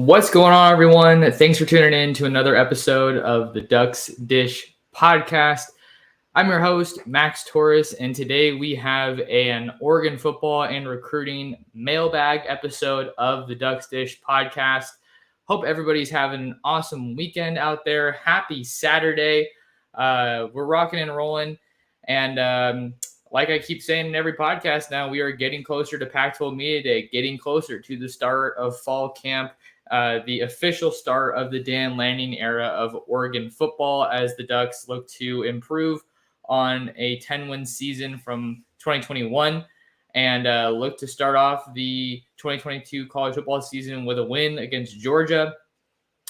What's going on, everyone? Thanks for tuning in to another episode of the Ducks Dish podcast. I'm your host, Max Torres, and today we have an Oregon football and recruiting mailbag episode of the Ducks Dish podcast. Hope everybody's having an awesome weekend out there. Happy Saturday. We're rocking and rolling. And like I keep saying in every podcast now, we are getting closer to Pac-12 Media Day, getting closer to the start of fall camp. The official start of the Dan Lanning era of Oregon football as the Ducks look to improve on a 10-win season from 2021 and look to start off the 2022 college football season with a win against Georgia.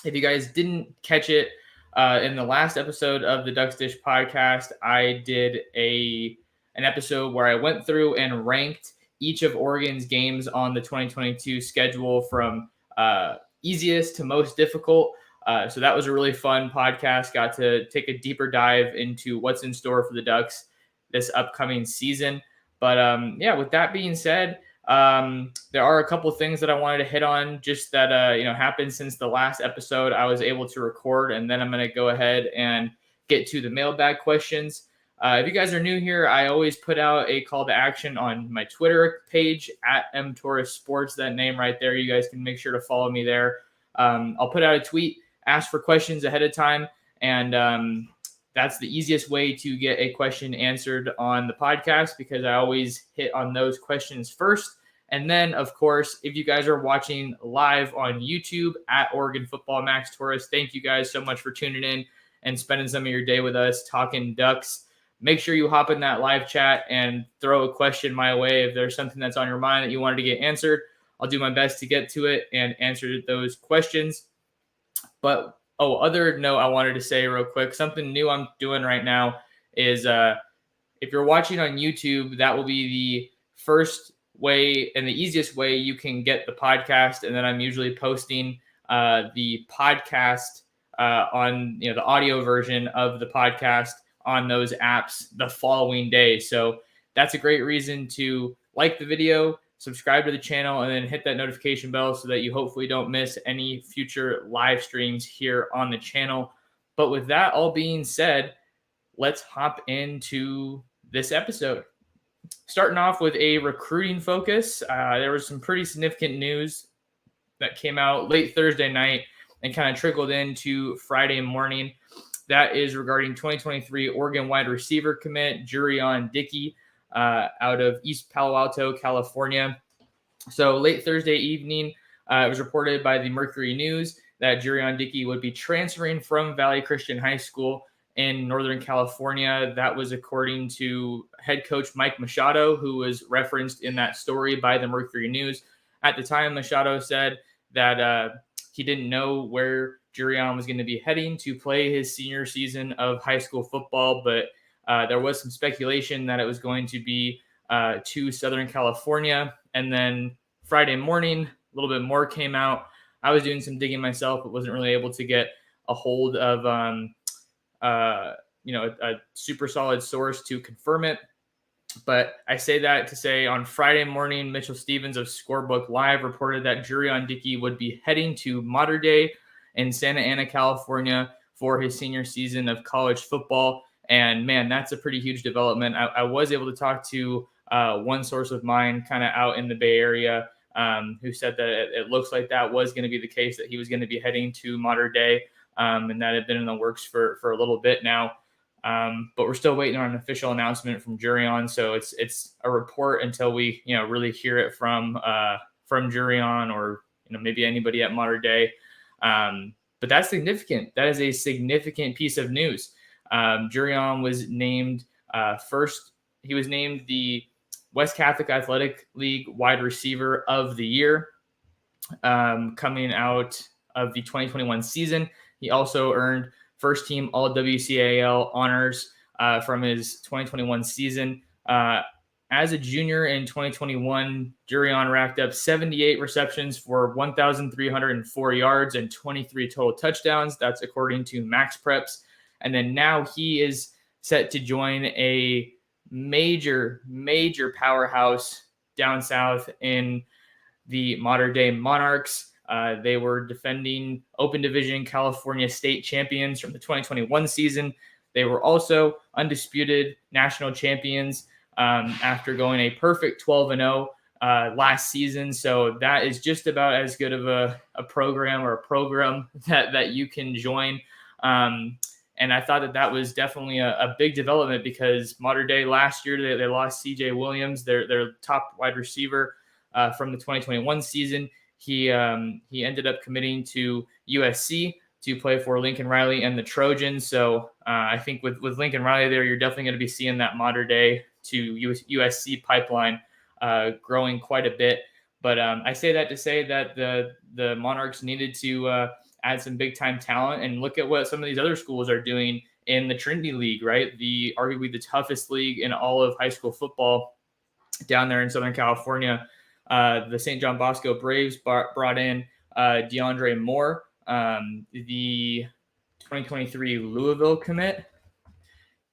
If you guys didn't catch it, in the last episode of the Ducks Dish podcast, I did an episode where I went through and ranked each of Oregon's games on the 2022 schedule from easiest to most difficult. So that was a really fun podcast. Got to take a deeper dive into what's in store for the Ducks this upcoming season. But with that being said, there are a couple of things that I wanted to hit on just that happened since the last episode I was able to record, and then I'm going to go ahead and get to the mailbag questions. If you guys are new here, I always put out a call to action on my Twitter page at mtorresports. That name right there. You guys can make sure to follow me there. I'll put out a tweet, ask for questions ahead of time, and that's the easiest way to get a question answered on the podcast because I always hit on those questions first. And then, of course, if you guys are watching live on YouTube at Oregon Football Max Torres, thank you guys so much for tuning in and spending some of your day with us talking Ducks. Make sure you hop in that live chat and throw a question my way. If there's something that's on your mind that you wanted to get answered, I'll do my best to get to it and answer those questions. But, other note I wanted to say real quick, something new I'm doing right now is if you're watching on YouTube, that will be the first way and the easiest way you can get the podcast. And then I'm usually posting the podcast on the audio version of the podcast on those apps the following day. So that's a great reason to like the video, subscribe to the channel, and then hit that notification bell so that you hopefully don't miss any future live streams here on the channel. But with that all being said, let's hop into this episode. Starting off with a recruiting focus, there was some pretty significant news that came out late Thursday night and kind of trickled into Friday morning. That is regarding 2023 Oregon wide receiver commit Jurion Dickey out of East Palo Alto, California. So late Thursday evening, it was reported by the Mercury News that Jurion Dickey would be transferring from Valley Christian High School in Northern California. That was according to head coach Mike Machado, who was referenced in that story by the Mercury News. At the time, Machado said that he didn't know where Jurion was going to be heading to play his senior season of high school football, but there was some speculation that it was going to be to Southern California. And then Friday morning, a little bit more came out. I was doing some digging myself, but wasn't really able to get a hold of a super solid source to confirm it. But I say that to say on Friday morning, Mitchell Stevens of Scorebook Live reported that Jurion Dickey would be heading to Mater Dei in Santa Ana, California for his senior season of college football. And man, that's a pretty huge development. I was able to talk to one source of mine kind of out in the Bay Area who said that it looks like that was going to be the case, that he was going to be heading to Mater Dei, and that had been in the works for a little bit now. But we're still waiting on an official announcement from Jurion. So it's a report until we, really hear it from Jurion or, maybe anybody at Mater Dei. But that's significant. That is a significant piece of news. Jurion was named first. He was named the West Catholic Athletic League wide receiver of the year coming out of the 2021 season. He also earned first team all WCAL honors from his 2021 season. As a junior in 2021, Jurion racked up 78 receptions for 1,304 yards and 23 total touchdowns. That's according to Max Preps. And then now he is set to join a major powerhouse down south in the Mater Dei Monarchs. They were defending Open Division California State champions from the 2021 season. They were also undisputed national champions after going a perfect 12-0 last season. So that is just about as good of a program or a program that you can join. And I thought that was definitely a big development because modern day last year, they lost CJ Williams, their top wide receiver from the 2021 season. He ended up committing to USC to play for Lincoln Riley and the Trojans. So I think with Lincoln Riley there, you're definitely going to be seeing that modern day to USC pipeline growing quite a bit. But I say that to say that the Monarchs needed to add some big time talent and look at what some of these other schools are doing in the Trinity League, right? Arguably the toughest league in all of high school football down there in Southern California. The St. John Bosco Braves brought in Dante Moore, the 2023 Louisville commit.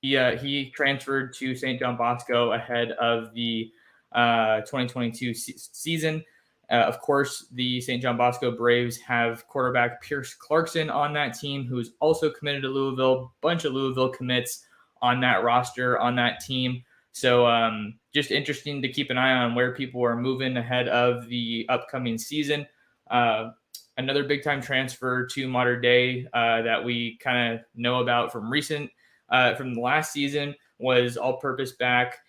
He transferred to St. John Bosco ahead of the 2022 season. Of course, the St. John Bosco Braves have quarterback Pierce Clarkson on that team, who is also committed to Louisville. Bunch of Louisville commits on that roster, on that team. So just interesting to keep an eye on where people are moving ahead of the upcoming season. Another big-time transfer to modern day that we kind of know about from the last season was all-purpose back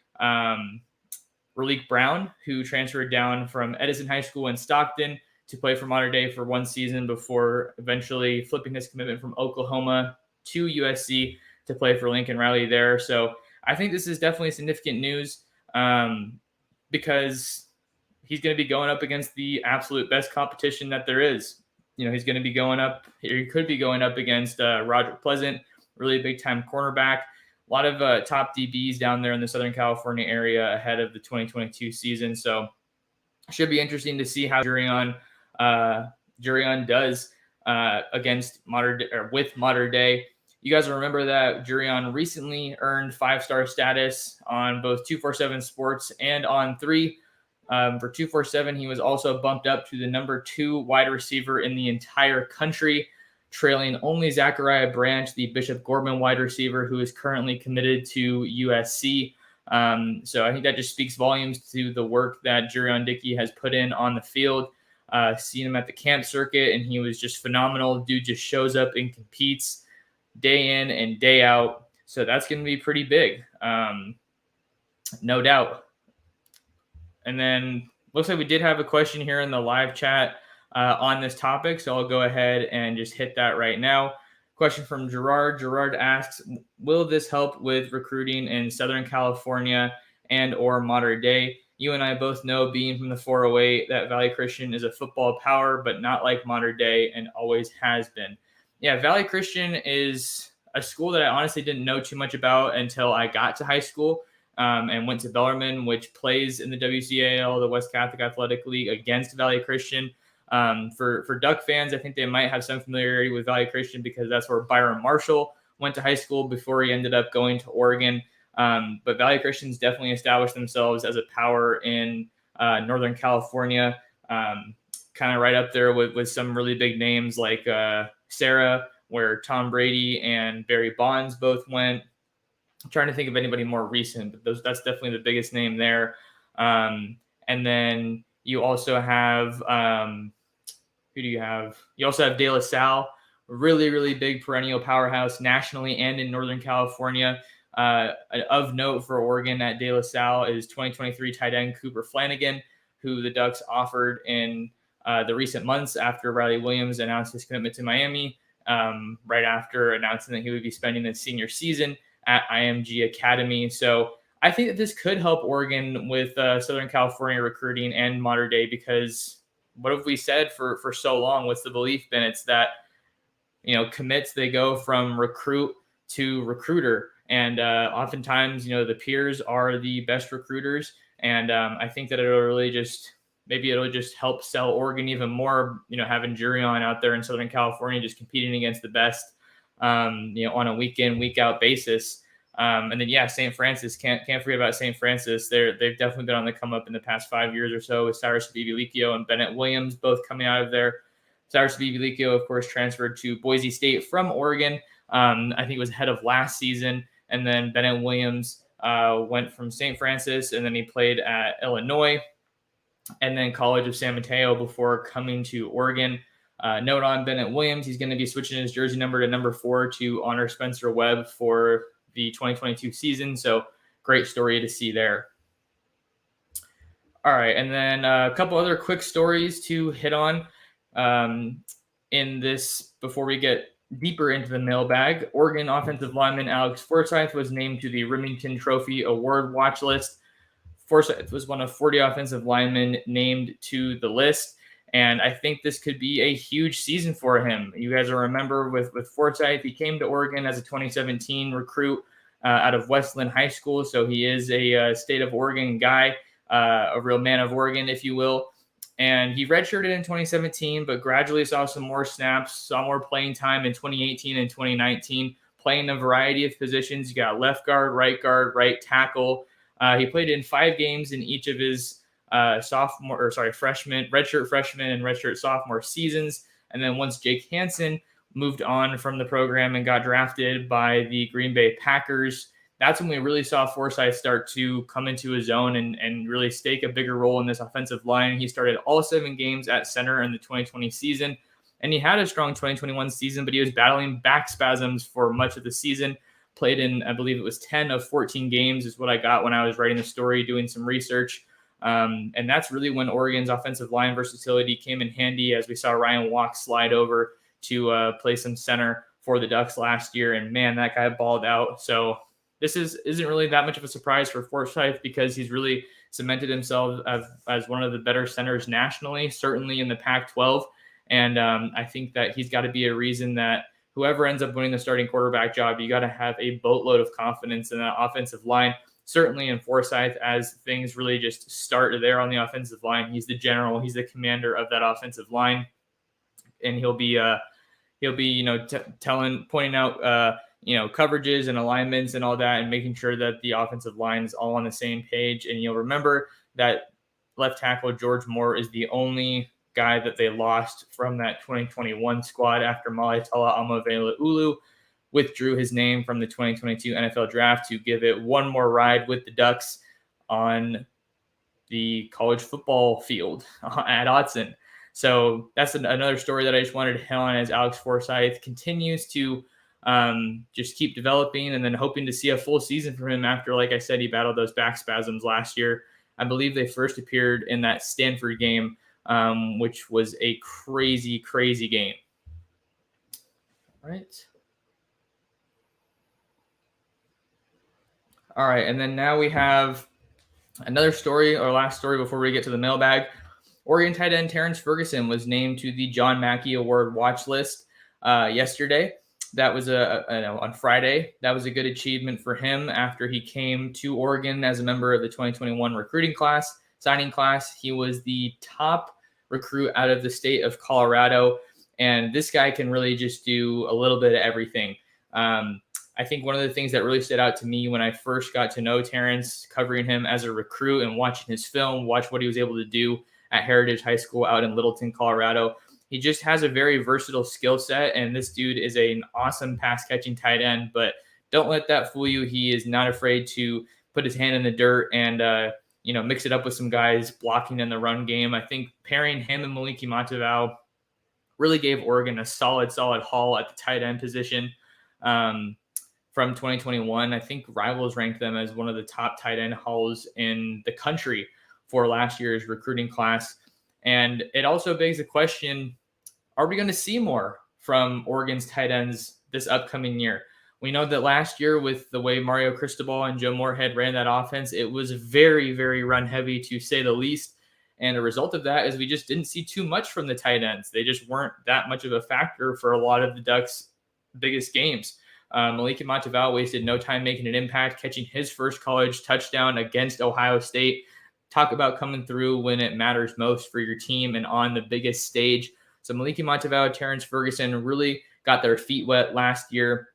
Raleek Brown, who transferred down from Edison High School in Stockton to play for modern day for one season before eventually flipping his commitment from Oklahoma to USC to play for Lincoln Riley there. So I think this is definitely significant news because he's going to be going up against the absolute best competition that there is. He's going to be going up, or he could be going up against Roger Pleasant, really big time cornerback. A lot of top DBs down there in the Southern California area ahead of the 2022 season. So it should be interesting to see how Jurion does against with modern day. You guys will remember that Jurion recently earned 5-star status on both 247 Sports and on 3. For 247, he was also bumped up to the number 2 wide receiver in the entire country, trailing only Zachariah Branch, the Bishop Gorman wide receiver, who is currently committed to USC. So I think that just speaks volumes to the work that Jurion Dickey has put in on the field. Seen him at the camp circuit, and he was just phenomenal. Dude just shows up and competes day in and day out. So that's going to be pretty big, no doubt. And then looks like we did have a question here in the live chat on this topic. So I'll go ahead and just hit that right now. Question from Gerard. Gerard asks, will this help with recruiting in Southern California and or modern day? You and I both know, being from the 408, that Valley Christian is a football power, but not like modern day and always has been. Yeah, Valley Christian is a school that I honestly didn't know too much about until I got to high school and went to Bellarmine, which plays in the WCAL, the West Catholic Athletic League, against Valley Christian. For Duck fans, I think they might have some familiarity with Valley Christian because that's where Byron Marshall went to high school before he ended up going to Oregon. But Valley Christian's definitely established themselves as a power in Northern California, kind of right up there with some really big names like Sarah, where Tom Brady and Barry Bonds both went. I'm trying to think of anybody more recent, but that's definitely the biggest name there. And then you also have who do you have? You also have De La Salle, really, really big perennial powerhouse nationally and in Northern California. Of note for Oregon at De La Salle is 2023 tight end Cooper Flanagan, who the Ducks offered in the recent months after Riley Williams announced his commitment to Miami, right after announcing that he would be spending his senior season at IMG Academy. So I think that this could help Oregon with Southern California recruiting and modern day, because what have we said for so long? What's the belief been? It's that, commits, they go from recruit to recruiter. And oftentimes, the peers are the best recruiters. And I think that it'll just help sell Oregon even more, having Jurion out there in Southern California just competing against the best, on a week in, week out basis. And then, St. Francis, can't forget about St. Francis. They've definitely been on the come up in the past 5 years or so with Cyrus Bibilicchio and Bennett Williams both coming out of there. Cyrus Vivilico, of course, transferred to Boise State from Oregon. I think it was ahead of last season. And then Bennett Williams went from St. Francis, and then he played at Illinois and then College of San Mateo before coming to Oregon. Note on Bennett Williams, he's going to be switching his jersey number to number 4 to honor Spencer Webb for the 2022 season. So great story to see there. All right, and then a couple other quick stories to hit on in this before we get deeper into the mailbag. Oregon offensive lineman Alex Forsyth was named to the Remington Trophy Award watch list. Forsyth was one of 40 offensive linemen named to the list, and I think this could be a huge season for him. You guys will remember with Forsyth, he came to Oregon as a 2017 recruit out of Westland High School, so he is a state of Oregon guy, a real man of Oregon, if you will. And he redshirted in 2017, but gradually saw some more snaps, saw more playing time in 2018 and 2019, playing a variety of positions. You got left guard, right tackle. He played in 5 games in each of his redshirt freshman and redshirt sophomore seasons. And then once Jake Hansen moved on from the program and got drafted by the Green Bay Packers, that's when we really saw Forsyth start to come into his own and really stake a bigger role in this offensive line. He started all 7 games at center in the 2020 season, and he had a strong 2021 season, but he was battling back spasms for much of the season. Played in, I believe it was 10 of 14 games is what I got when I was writing the story, doing some research. And that's really when Oregon's offensive line versatility came in handy, as we saw Ryan Walk slide over to play some center for the Ducks last year. And man, that guy balled out. So this isn't really that much of a surprise for Forsyth, because he's really cemented himself as one of the better centers nationally, certainly in the Pac-12. And I think that he's got to be a reason that whoever ends up winning the starting quarterback job, you got to have a boatload of confidence in that offensive line, certainly in Forsyth, as things really just start there on the offensive line. He's the general, he's the commander of that offensive line. And he'll be pointing out, coverages and alignments and all that, and making sure that the offensive line is all on the same page. And you'll remember that left tackle George Moore is the only guy that they lost from that 2021 squad after Maletala Amavela-Ulu withdrew his name from the 2022 NFL draft to give it one more ride with the Ducks on the college football field at Autzen. So that's another story that I just wanted to hit on, as Alex Forsyth continues to just keep developing, and then hoping to see a full season from him after, like I said, he battled those back spasms last year. I believe they first appeared in that Stanford game, which was a crazy, crazy game. All right. And then now we have another story, our last story before we get to the mailbag. Oregon tight end Terrence Ferguson was named to the John Mackey Award watch list yesterday. That was on Friday. That was a good achievement for him after he came to Oregon as a member of the 2021 signing class. He was the top recruit out of the state of Colorado, and this guy can really just do a little bit of everything. I think one of the things that really stood out to me when I first got to know Terrence, covering him as a recruit and watching his film, watch what he was able to do at Heritage High School out in Littleton, Colorado. He just has a very versatile skill set, and this dude is an awesome pass-catching tight end, but don't let that fool you. He is not afraid to put his hand in the dirt and, mix it up with some guys blocking in the run game. I think pairing him and Maliki Matavao really gave Oregon a solid haul at the tight end position. From 2021, I think Rivals ranked them as one of the top tight end hauls in the country for last year's recruiting class. And it also begs the question, are we going to see more from Oregon's tight ends this upcoming year? We know that last year, with the way Mario Cristobal and Joe Moorhead ran that offense, it was very, very run heavy, to say the least. And a result of that is we just didn't see too much from the tight ends. They just weren't that much of a factor for a lot of the Ducks' biggest games. Maliki Matavao wasted no time making an impact, catching his first college touchdown against Ohio State. Talk about coming through when it matters most for your team and on the biggest stage. So Maliki Matavao, Terrence Ferguson really got their feet wet last year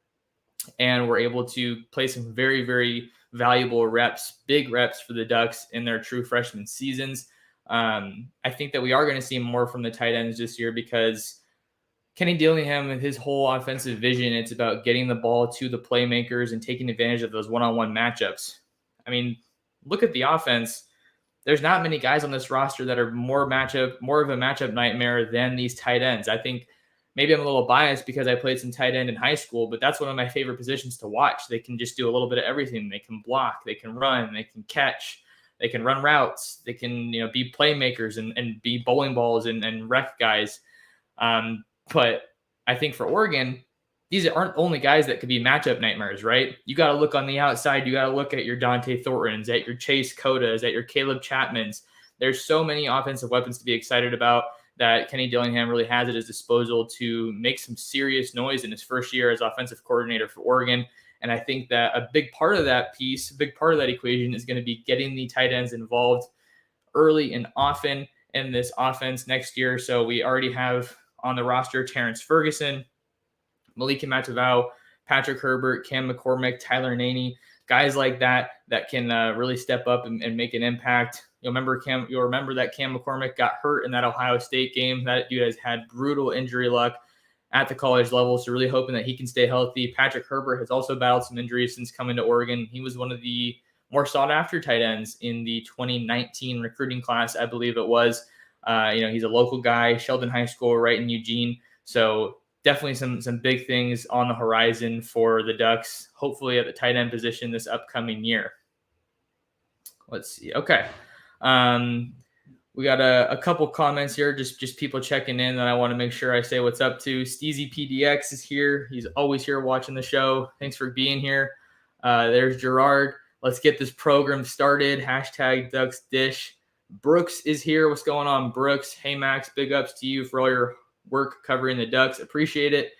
and were able to play some very, very valuable reps, big reps for the Ducks in their true freshman seasons. I think that we are going to see more from the tight ends this year because Kenny Dillingham, with his whole offensive vision, it's about getting the ball to the playmakers and taking advantage of those one-on-one matchups. I mean, look at the offense. There's not many guys on this roster that are more of a matchup nightmare than these tight ends. I think maybe I'm a little biased because I played some tight end in high school, but that's one of my favorite positions to watch. They can just do a little bit of everything. They can block, they can run, they can catch, they can run routes, they can be playmakers and be bowling balls and wreck guys. But I think for Oregon, these aren't only guys that could be matchup nightmares, right? You got to look on the outside. You got to look at your Dante Thorntons, at your Chase Cotas, at your Caleb Chapmans. There's so many offensive weapons to be excited about that Kenny Dillingham really has at his disposal to make some serious noise in his first year as offensive coordinator for Oregon. And I think that a big part of that equation is going to be getting the tight ends involved early and often in this offense next year. So we already have on the roster Terrence Ferguson, Malika Matavao, Patrick Herbert, Cam McCormick, Tyler Naney, guys like that can really step up and make an impact. You'll remember that Cam McCormick got hurt in that Ohio State game. That dude has had brutal injury luck at the college level, so really hoping that he can stay healthy. Patrick Herbert has also battled some injuries since coming to Oregon. He was one of the more sought-after tight ends in the 2019 recruiting class, I believe it was. He's a local guy, Sheldon High School right in Eugene. So definitely some big things on the horizon for the Ducks, hopefully at the tight end position this upcoming year. Let's see. Okay. We got a couple comments here, just people checking in that I want to make sure I say what's up to. Steezy PDX is here. He's always here watching the show. Thanks for being here. There's Gerard. Let's get this program started. # Ducks Dish. Brooks is here. What's going on, Brooks? Hey, Max, big ups to you for all your work covering the Ducks. Appreciate it.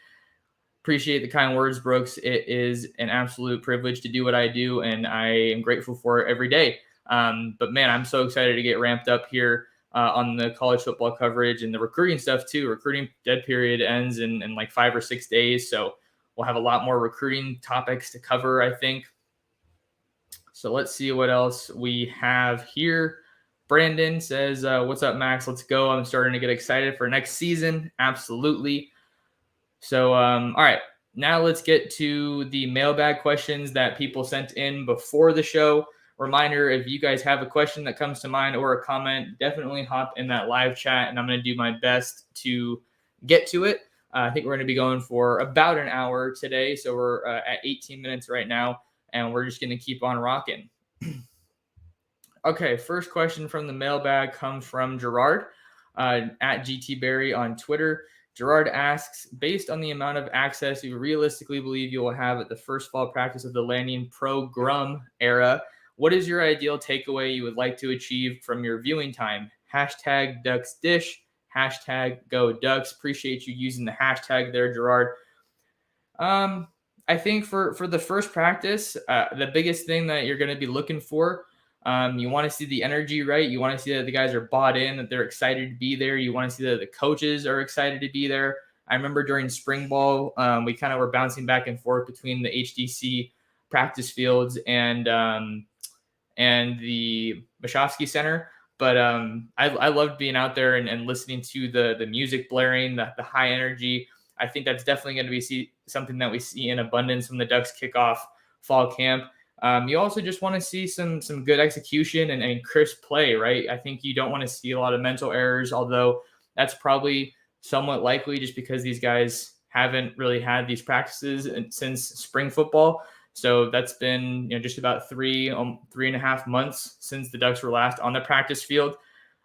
Appreciate the kind words, Brooks. It is an absolute privilege to do what I do, and I am grateful for it every day. But man, I'm so excited to get ramped up here on the college football coverage and the recruiting stuff too. Recruiting dead period ends in like 5 or 6 days. So we'll have a lot more recruiting topics to cover, I think. So let's see what else we have here. Brandon says, what's up, Max? Let's go. I'm starting to get excited for next season. Absolutely. So, all right. Now let's get to the mailbag questions that people sent in before the show. Reminder, if you guys have a question that comes to mind or a comment, definitely hop in that live chat, and I'm going to do my best to get to it. I think we're going to be going for about an hour today, so we're at 18 minutes right now, and we're just going to keep on rocking. Okay, first question from the mailbag comes from Gerard at GTBerry on Twitter. Gerard asks, based on the amount of access you realistically believe you will have at the first fall practice of the Lanning program era, what is your ideal takeaway you would like to achieve from your viewing time? #DucksDish, #GoDucks. Appreciate you using the hashtag there, Gerard. I think for the first practice, the biggest thing that you're going to be looking for, you want to see the energy, right? You want to see that the guys are bought in, that they're excited to be there. You want to see that the coaches are excited to be there. I remember during spring ball, we kind of were bouncing back and forth between the HDC practice fields and the Mashofsky Center. But I loved being out there and listening to the music blaring, the high energy. I think that's definitely going to be something that we see in abundance when the Ducks kick off fall camp. You also just want to see some good execution and crisp play, right? I think you don't want to see a lot of mental errors, although that's probably somewhat likely just because these guys haven't really had these practices since spring football. So that's been just about 3.5 months since the Ducks were last on the practice field.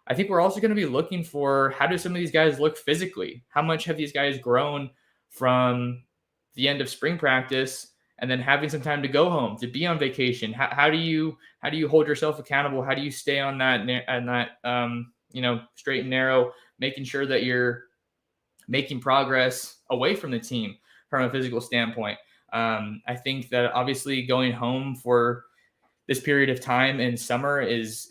I think we're also going to be looking for, how do some of these guys look physically? How much have these guys grown from the end of spring practice and then having some time to go home, to be on vacation? How do you hold yourself accountable? How do you stay on that straight and narrow, making sure that you're making progress away from the team from a physical standpoint? I think that obviously going home for this period of time in summer is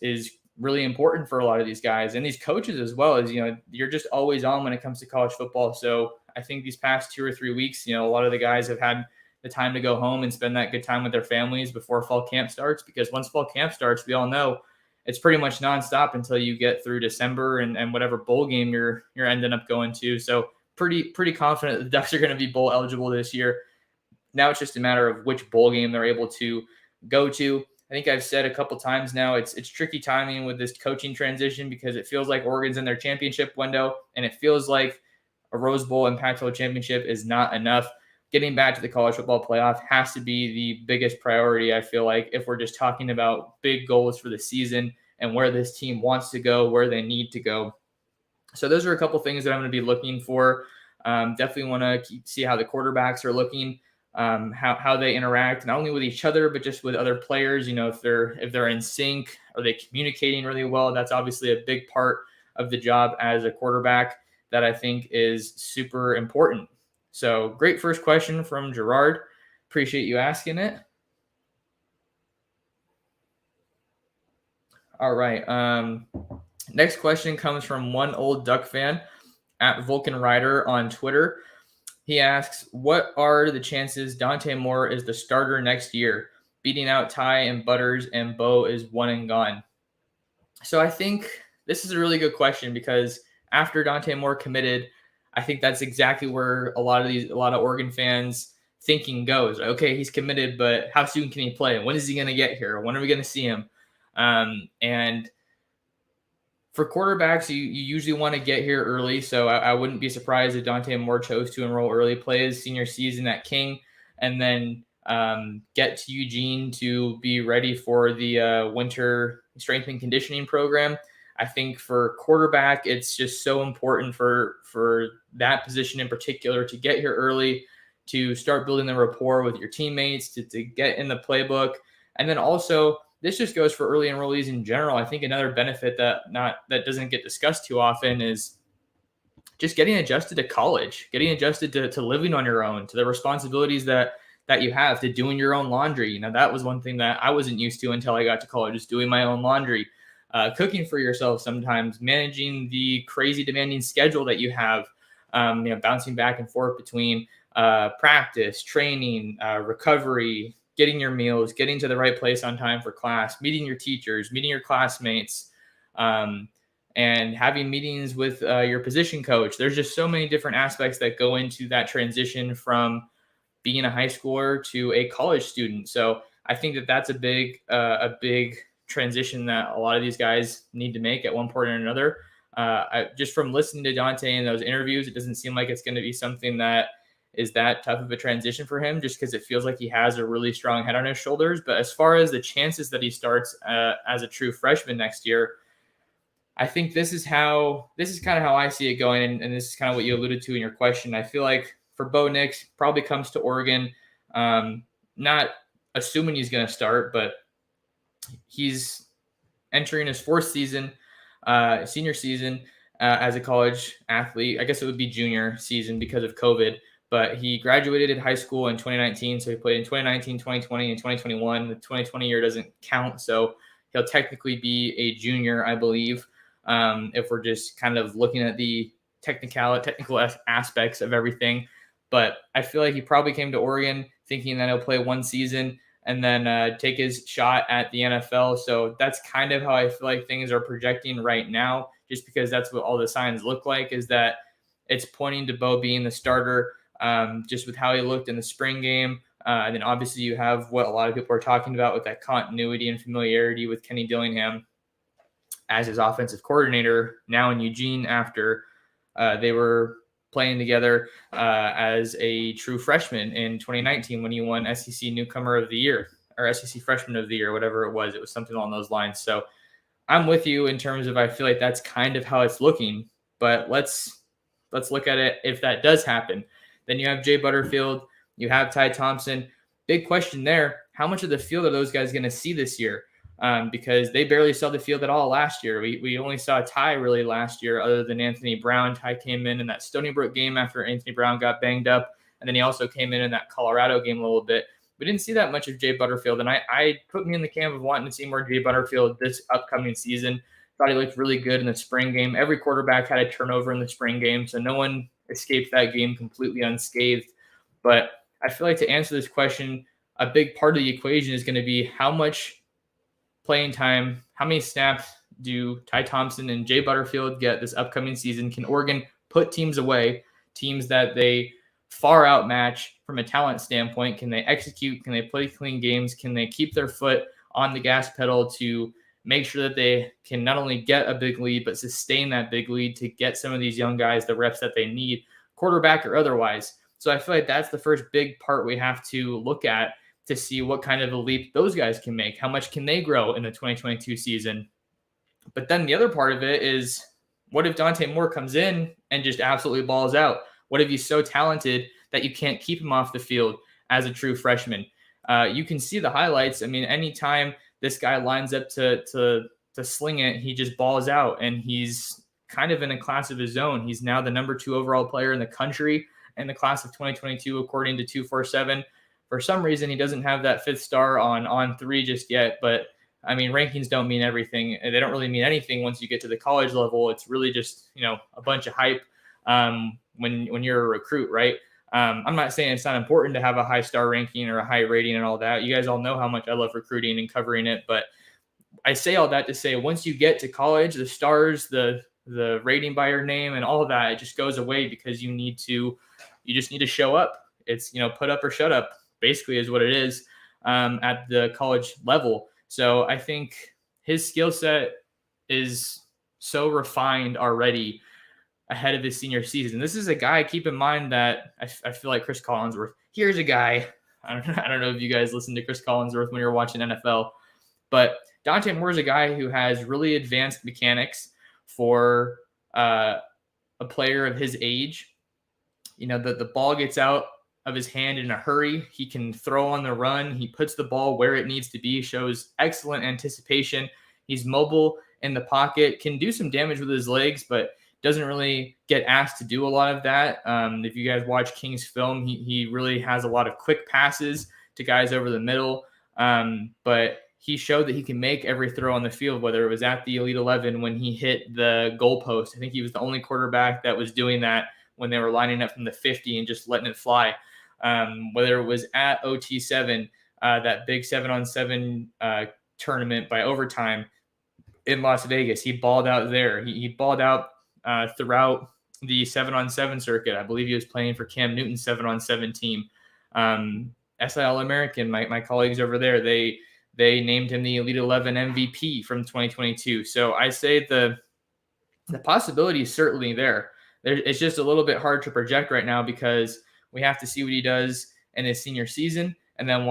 really important for a lot of these guys and these coaches as well. As you're just always on when it comes to college football. So I think these past 2 or 3 weeks, a lot of the guys have had the time to go home and spend that good time with their families before fall camp starts, because once fall camp starts, we all know it's pretty much nonstop until you get through December and whatever bowl game you're ending up going to. So pretty confident the Ducks are going to be bowl eligible this year. Now it's just a matter of which bowl game they're able to go to. I think I've said a couple times now, it's tricky timing with this coaching transition because it feels like Oregon's in their championship window, and it feels like a Rose Bowl and Pac-12 championship is not enough. Getting back to the college football playoff has to be the biggest priority, I feel like, if we're just talking about big goals for the season and where this team wants to go, where they need to go. So those are a couple things that I'm going to be looking for. Definitely want to see how the quarterbacks are looking, how they interact, not only with each other, but just with other players. If they're in sync, are they communicating really well? That's obviously a big part of the job as a quarterback that I think is super important. So great first question from Gerard. Appreciate you asking it. All right. Next question comes from one old Duck fan at Vulcan Rider on Twitter. He asks, what are the chances Dante Moore is the starter next year, beating out Ty and Butters and Bo is one and gone? So I think this is a really good question because after Dante Moore committed, I think that's exactly where a lot of Oregon fans thinking goes. Okay, he's committed, but how soon can he play? When is he going to get here? When are we going to see him? And for quarterbacks, you usually want to get here early, so I wouldn't be surprised if Dante Moore chose to enroll early, play his senior season at King, and then get to Eugene to be ready for the winter strength and conditioning program. I think for quarterback, it's just so important for that position in particular to get here early, to start building the rapport with your teammates, to get in the playbook. And then also, this just goes for early enrollees in general. I think another benefit that doesn't get discussed too often is just getting adjusted to college, getting adjusted to living on your own, to the responsibilities that you have, to doing your own laundry. That was one thing that I wasn't used to until I got to college, just doing my own laundry. Cooking for yourself sometimes, managing the crazy demanding schedule that you have, bouncing back and forth between practice, training, recovery, getting your meals, getting to the right place on time for class, meeting your teachers, meeting your classmates, and having meetings with your position coach. There's just so many different aspects that go into that transition from being a high schooler to a college student. So I think that's a big transition that a lot of these guys need to make at one point or another. Just from listening to Dante in those interviews, it doesn't seem like it's going to be something that is that tough of a transition for him, just because it feels like he has a really strong head on his shoulders. But as far as the chances that he starts as a true freshman next year, I think this is kind of how I see it going. And this is kind of what you alluded to in your question. I feel like for Bo Nix, probably comes to Oregon, not assuming he's going to start, but he's entering his fourth season, senior season as a college athlete. I guess it would be junior season because of COVID, but he graduated in high school in 2019. So he played in 2019, 2020, and 2021. The 2020 year doesn't count. So he'll technically be a junior, I believe, if we're just kind of looking at the technical aspects of everything. But I feel like he probably came to Oregon thinking that he'll play one season and then take his shot at the NFL. So that's kind of how I feel like things are projecting right now, just because that's what all the signs look like, is that it's pointing to Bo being the starter, just with how he looked in the spring game. And then obviously you have what a lot of people are talking about with that continuity and familiarity with Kenny Dillingham as his offensive coordinator now in Eugene after they were playing together as a true freshman in 2019 when he won SEC Newcomer of the Year or SEC Freshman of the Year, whatever it was. It was something along those lines. So I'm with you in terms of I feel like that's kind of how it's looking. But let's look at it. If that does happen, then you have Jay Butterfield, you have Ty Thompson. Big question there. How much of the field are those guys going to see this year? Because they barely saw the field at all last year. We only saw Ty really last year other than Anthony Brown. Ty came in that Stony Brook game after Anthony Brown got banged up, and then he also came in that Colorado game a little bit. We didn't see that much of Jay Butterfield, and I put me in the camp of wanting to see more Jay Butterfield this upcoming season. Thought he looked really good in the spring game. Every quarterback had a turnover in the spring game, so no one escaped that game completely unscathed. But I feel like to answer this question, a big part of the equation is going to be how much playing time, how many snaps do Ty Thompson and Jay Butterfield get this upcoming season? Can Oregon put teams away teams that they far outmatch from a talent standpoint. Can they execute? Can they play clean games? Can they keep their foot on the gas pedal to make sure that they can not only get a big lead, but sustain that big lead to get some of these young guys the reps that they need, quarterback or otherwise. So I feel like that's the first big part we have to look at to see what kind of a leap those guys can make. How much can they grow in the 2022 season? But then the other part of it is, what if Dante Moore comes in and just absolutely balls out? What if he's so talented that you can't keep him off the field as a true freshman? You can see the highlights. I mean, anytime this guy lines up to sling it, he just balls out, and he's kind of in a class of his own. He's now the number 2 overall player in the country in the class of 2022, according to 247. For some reason, he doesn't have that 5th star on 3 just yet, but I mean, rankings don't mean everything. They don't really mean anything once you get to the college level. It's really just, a bunch of hype when you're a recruit, right? I'm not saying it's not important to have a high star ranking or a high rating and all that. You guys all know how much I love recruiting and covering it, but I say all that to say, once you get to college, the stars, the rating by your name and all of that, it just goes away because you just need to show up. It's, put up or shut up, basically is what it is at the college level. So I think his skill set is so refined already ahead of his senior season. This is a guy, keep in mind that I feel like Chris Collinsworth. Here's a guy, I don't know if you guys listen to Chris Collinsworth when you're watching NFL, but Dante Moore is a guy who has really advanced mechanics for a player of his age. The ball gets out of his hand in a hurry. He can throw on the run. He puts the ball where it needs to be, shows excellent anticipation. He's mobile in the pocket, can do some damage with his legs, but doesn't really get asked to do a lot of that. If you guys watch King's film, he really has a lot of quick passes to guys over the middle. But he showed that he can make every throw on the field, whether it was at the Elite 11 when he hit the goalpost. I think he was the only quarterback that was doing that when they were lining up from the 50 and just letting it fly. Whether it was at OT7, that big 7-on-7 tournament by overtime in Las Vegas, he balled out there. He balled out throughout the 7-on-7 circuit. I believe he was playing for Cam Newton's 7-on-7 team. SIL American, my colleagues over there, they named him the Elite 11 MVP from 2022. So I say the possibility is certainly there. It's just a little bit hard to project right now because we have to see what he does in his senior season. And then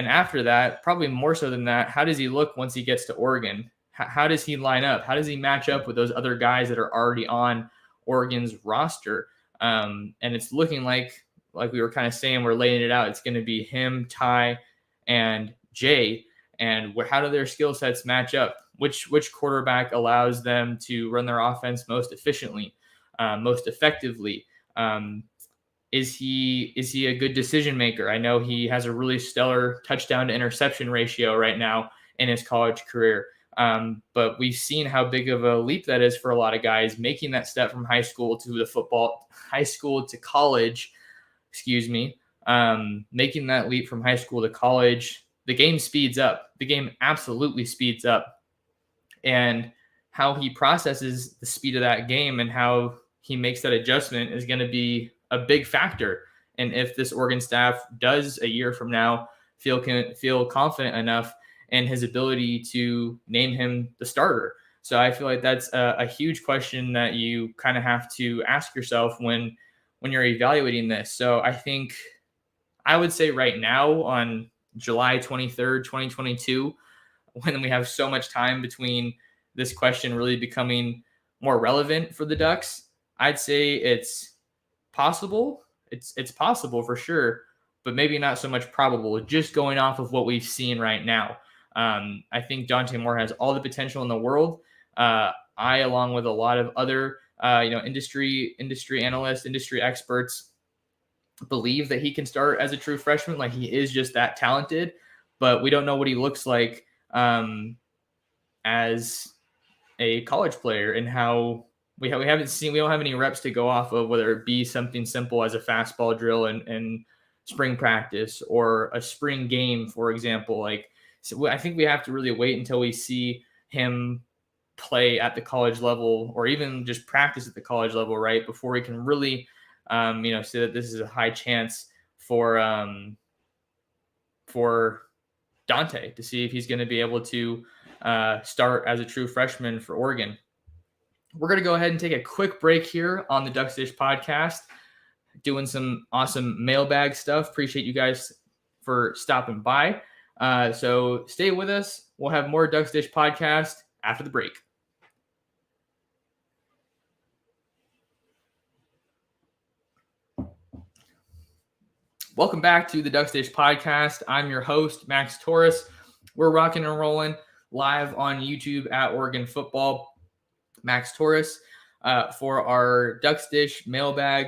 after that, probably more so than that, how does he look once he gets to Oregon? How does he line up? How does he match up with those other guys that are already on Oregon's roster? And it's looking like we were kind of saying, we're laying it out. It's going to be him, Ty, and Jay. And how do their skill sets match up? Which quarterback allows them to run their offense most efficiently, most effectively? Is he a good decision maker? I know he has a really stellar touchdown to interception ratio right now in his college career. But we've seen how big of a leap that is for a lot of guys making that step from high school to college, making that leap from high school to college. The game speeds up. The game absolutely speeds up. And how he processes the speed of that game and how he makes that adjustment is going to be a big factor. And if this Oregon staff does a year from now feel confident enough in his ability to name him the starter. So I feel like that's a huge question that you kind of have to ask yourself when you're evaluating this. So I think I would say right now on July 23rd, 2022, when we have so much time between this question really becoming more relevant for the Ducks, I'd say it's possible. It's possible for sure, but maybe not so much probable, just going off of what we've seen right now. I think Dante Moore has all the potential in the world. I, along with a lot of other, industry analysts, industry experts, believe that he can start as a true freshman. Like, he is just that talented, but we don't know what he looks like as a college player and how we don't have any reps to go off of, whether it be something simple as a fastball drill and spring practice or a spring game, for example. So I think we have to really wait until we see him play at the college level or even just practice at the college level, right? Before we can really, say that this is a high chance for Dante to see if he's going to be able to start as a true freshman for Oregon. We're going to go ahead and take a quick break here on the Ducks Dish podcast, doing some awesome mailbag stuff. Appreciate you guys for stopping by. So stay with us. We'll have more Ducks Dish podcast after the break. Welcome back to the Ducks Dish podcast. I'm your host, Max Torres. We're rocking and rolling live on YouTube at Oregon Football. Max Torres for our Ducks Dish mailbag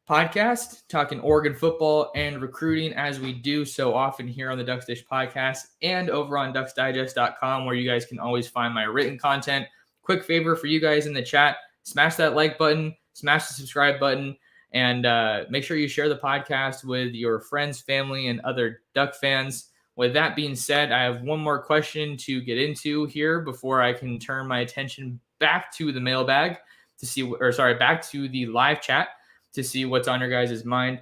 podcast, talking Oregon football and recruiting as we do so often here on the Ducks Dish podcast and over on ducksdigest.com, where you guys can always find my written content. Quick favor for you guys in the chat, smash that like button, smash the subscribe button, and make sure you share the podcast with your friends, family, and other Duck fans. With that being said, I have one more question to get into here before I can turn my attention back to the mailbag back to the live chat to see what's on your guys' mind.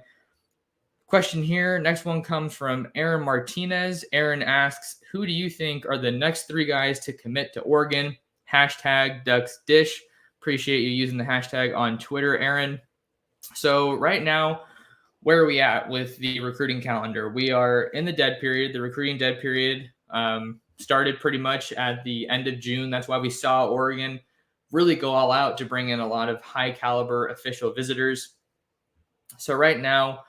Question here. Next one comes from Aaron Martinez. Aaron asks, who do you think are the next 3 guys to commit to Oregon? #DucksDish. Appreciate you using the hashtag on Twitter, Aaron. So right now, where are we at with the recruiting calendar? We are in the dead period. The recruiting dead period started pretty much at the end of June. That's why we saw Oregon really go all out to bring in a lot of high caliber official visitors. So right now,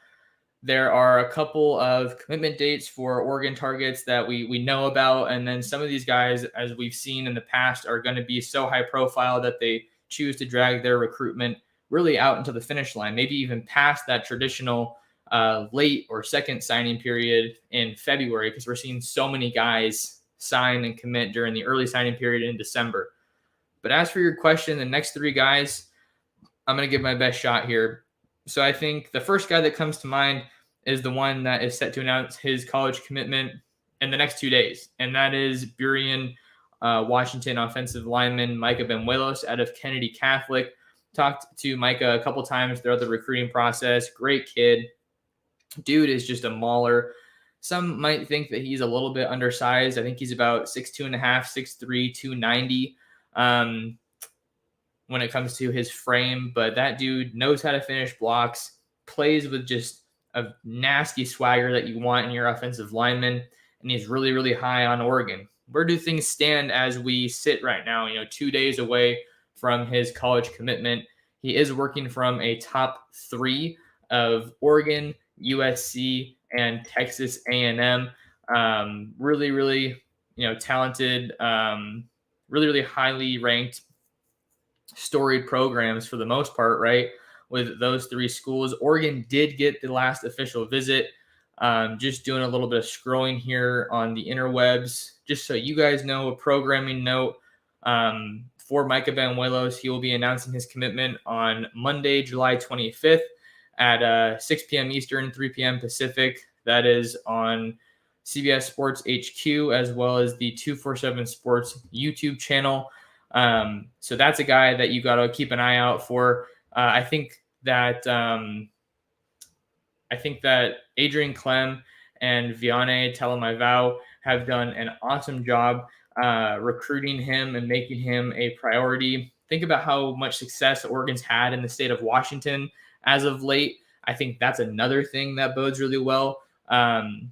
there are a couple of commitment dates for Oregon targets that we know about. And then some of these guys, as we've seen in the past, are going to be so high profile that they choose to drag their recruitment really out into the finish line, maybe even past that traditional late or second signing period in February, because we're seeing so many guys sign and commit during the early signing period in December. But as for your question, the next 3 guys, I'm going to give my best shot here. So I think the first guy that comes to mind is the one that is set to announce his college commitment in the next 2 days, and that is Burien, Washington offensive lineman Micah Benuelos out of Kennedy Catholic. Talked to Micah a couple times throughout the recruiting process. Great kid. Dude is just a mauler. Some might think that he's a little bit undersized. I think he's about 6'2.5", 6'3", 290 when it comes to his frame. But that dude knows how to finish blocks, plays with just a nasty swagger that you want in your offensive lineman, and he's really, really high on Oregon. Where do things stand as we sit right now, 2 days away from his college commitment? He is working from a top 3 of Oregon, USC, and Texas A&M. Really, really, talented, really, really highly ranked, storied programs for the most part, right? With those 3 schools. Oregon did get the last official visit. Just doing a little bit of scrolling here on the interwebs, just so you guys know, a programming note. For Micah Benuelos, he will be announcing his commitment on Monday, July 25th at 6 p.m. Eastern, 3 p.m. Pacific. That is on CBS Sports HQ, as well as the 247 Sports YouTube channel. So that's a guy that you got to keep an eye out for. I think that Adrian Clem and Vianney Telemaivau have done an awesome job recruiting him and making him a priority. Think about how much success Oregon's had in the state of Washington as of late. I think that's another thing that bodes really well. The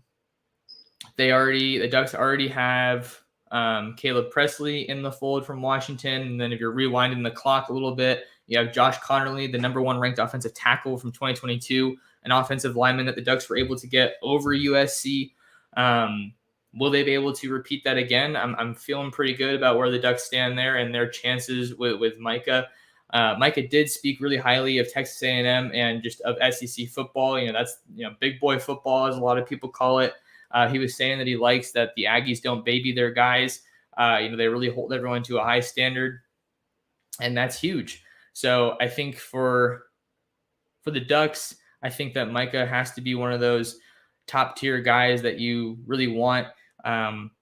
Ducks already have Caleb Presley in the fold from Washington. And then if you're rewinding the clock a little bit, you have Josh Connerly, the number 1 ranked offensive tackle from 2022, an offensive lineman that the Ducks were able to get over USC. Will they be able to repeat that again? I'm feeling pretty good about where the Ducks stand there and their chances with Micah. Micah did speak really highly of Texas A&M and just of SEC football. That's big boy football, as a lot of people call it. He was saying that he likes that the Aggies don't baby their guys. They really hold everyone to a high standard, and that's huge. So I think for the Ducks, I think that Micah has to be one of those top tier guys that you really want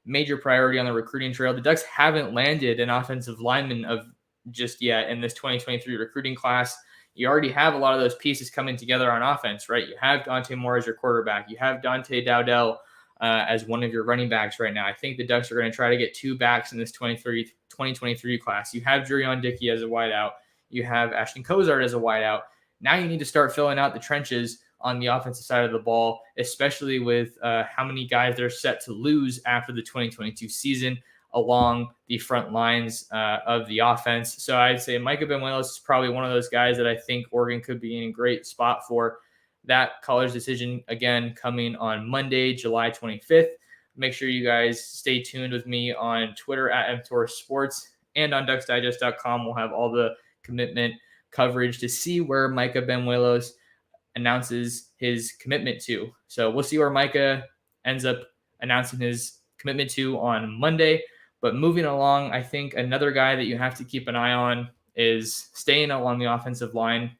major priority on the recruiting trail. The Ducks haven't landed an offensive lineman of just yet in this 2023 recruiting class. You already have a lot of those pieces coming together on offense, right? You have Dante Moore as your quarterback. You have Dante Dowdell as one of your running backs right now. I think the Ducks are going to try to get 2 backs in this 2023 class. You have Jurion Dickey as a wideout. You have Ashton Cozart as a wideout. Now you need to start filling out the trenches on the offensive side of the ball, especially with how many guys they're set to lose after the 2022 season along the front lines of the offense. So I'd say Micah Benuelos is probably one of those guys that I think Oregon could be in a great spot for. That college decision, again, coming on Monday, July 25th. Make sure you guys stay tuned with me on Twitter at mtorsports and on ducksdigest.com. We'll have all the commitment coverage to see where Micah Benuelos announces his commitment to. So we'll see where Micah ends up announcing his commitment to on Monday. But moving along, I think another guy that you have to keep an eye on is staying along the offensive line,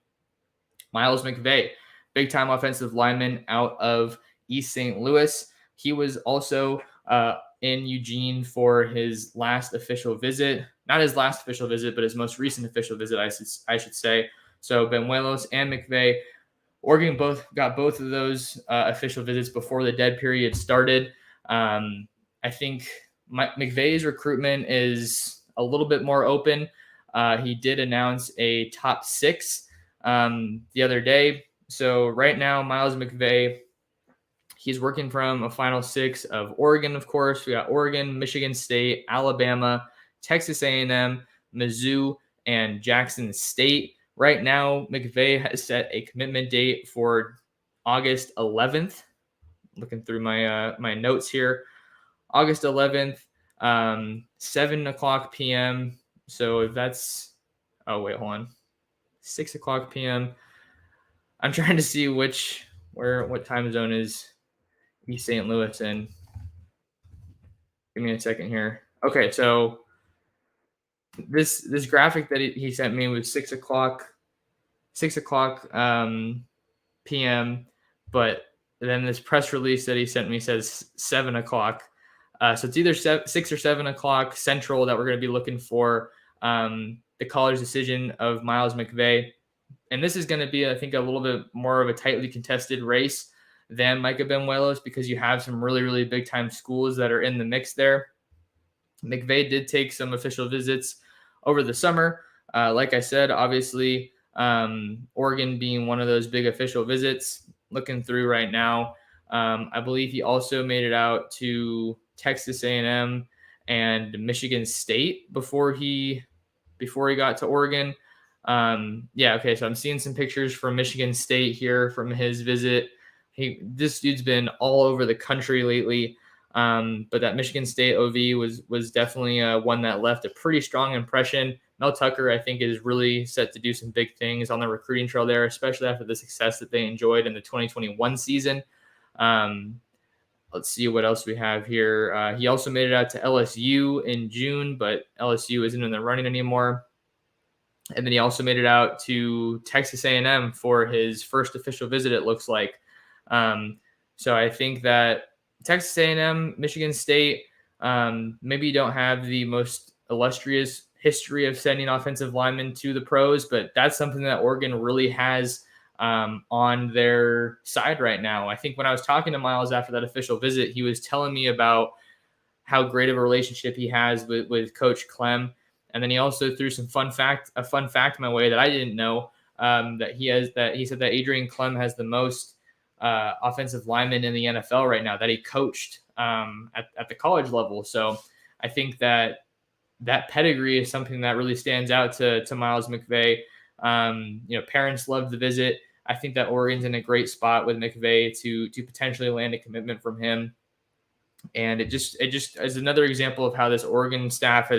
Miles McVeigh, big-time offensive lineman out of East St. Louis. He was also in Eugene for his last official visit. Not his last official visit, but his most recent official visit, I should say. So Benuelos and McVeigh, Oregon got both of those official visits before the dead period started. I think McVeigh's recruitment is a little bit more open. He did announce a top 6 the other day. So right now, Miles McVeigh, he's working from a final 6 of Oregon, of course. We got Oregon, Michigan State, Alabama, Texas A&M, Mizzou, and Jackson State. Right now, McVeigh has set a commitment date for August 11th. Looking through my notes here. August 11th, 7 o'clock p.m. So if that's, 6 o'clock p.m. I'm trying to see what time zone is East St. Louis in. Give me a second here. Okay, so this graphic that he sent me was 6 o'clock p.m. But then this press release that he sent me says 7 o'clock. So it's either 6 or 7 o'clock Central that we're going to be looking for the college decision of Miles McVeigh. And this is going to be, I think, a little bit more of a tightly contested race than Micah Benuelos because you have some really, really big-time schools that are in the mix there. McVeigh did take some official visits over the summer. Like I said, obviously, Oregon being one of those big official visits. Looking through right now, I believe he also made it out to Texas A&M and Michigan State before he got to Oregon. Okay, so I'm seeing some pictures from Michigan State here from his visit. This dude's been all over the country lately. But that Michigan State OV was definitely one that left a pretty strong impression. Mel Tucker, I think, is really set to do some big things on the recruiting trail there, especially after the success that they enjoyed in the 2021 season. Let's see what else we have here. He also made it out to LSU in June, but LSU isn't in the running anymore. And then he also made it out to Texas A&M for his first official visit, it looks like. So I think that Texas A&M, Michigan State, maybe you don't have the most illustrious history of sending offensive linemen to the pros, but that's something that Oregon really has on their side right now. I think when I was talking to Miles after that official visit, he was telling me about how great of a relationship he has with Coach Clem. And then he also threw a fun fact my way that I didn't know, that he said that Adrian Clem has the most offensive linemen in the NFL right now that he coached at the college level. So I think that pedigree is something that really stands out to Miles McVeigh. Parents love the visit. I think that Oregon's in a great spot with McVeigh to potentially land a commitment from him. And it just is another example of how this Oregon staff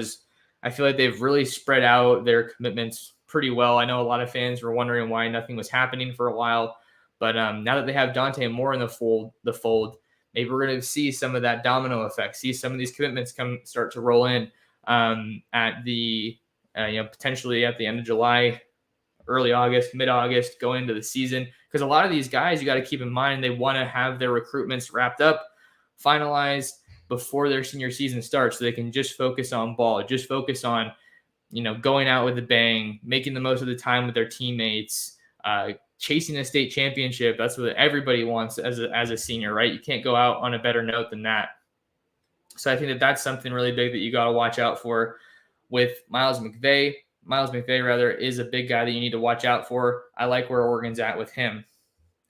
I feel like they've really spread out their commitments pretty well. I know a lot of fans were wondering why nothing was happening for a while, but now that they have Dante Moore in the fold, maybe we're going to see some of that domino effect, see some of these commitments start to roll in at the potentially at the end of July, early August, mid-August, going into the season. Because a lot of these guys, you got to keep in mind, they want to have their recruitments wrapped up, finalized before their senior season starts so they can just focus on ball, just focus on, going out with a bang, making the most of the time with their teammates, chasing a state championship. That's what everybody wants as a senior, right? You can't go out on a better note than that. So I think that that's something really big that you got to watch out for with Miles McVeigh. Miles McVeigh, is a big guy that you need to watch out for. I like where Oregon's at with him.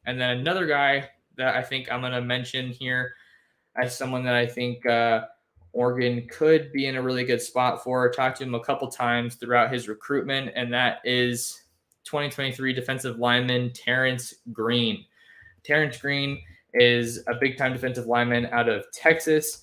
And then another guy that I think I'm going to mention here as someone that I think Oregon could be in a really good spot for. I talked to him a couple times throughout his recruitment, and that is 2023 defensive lineman Terrence Green. Terrence Green is a big-time defensive lineman out of Texas,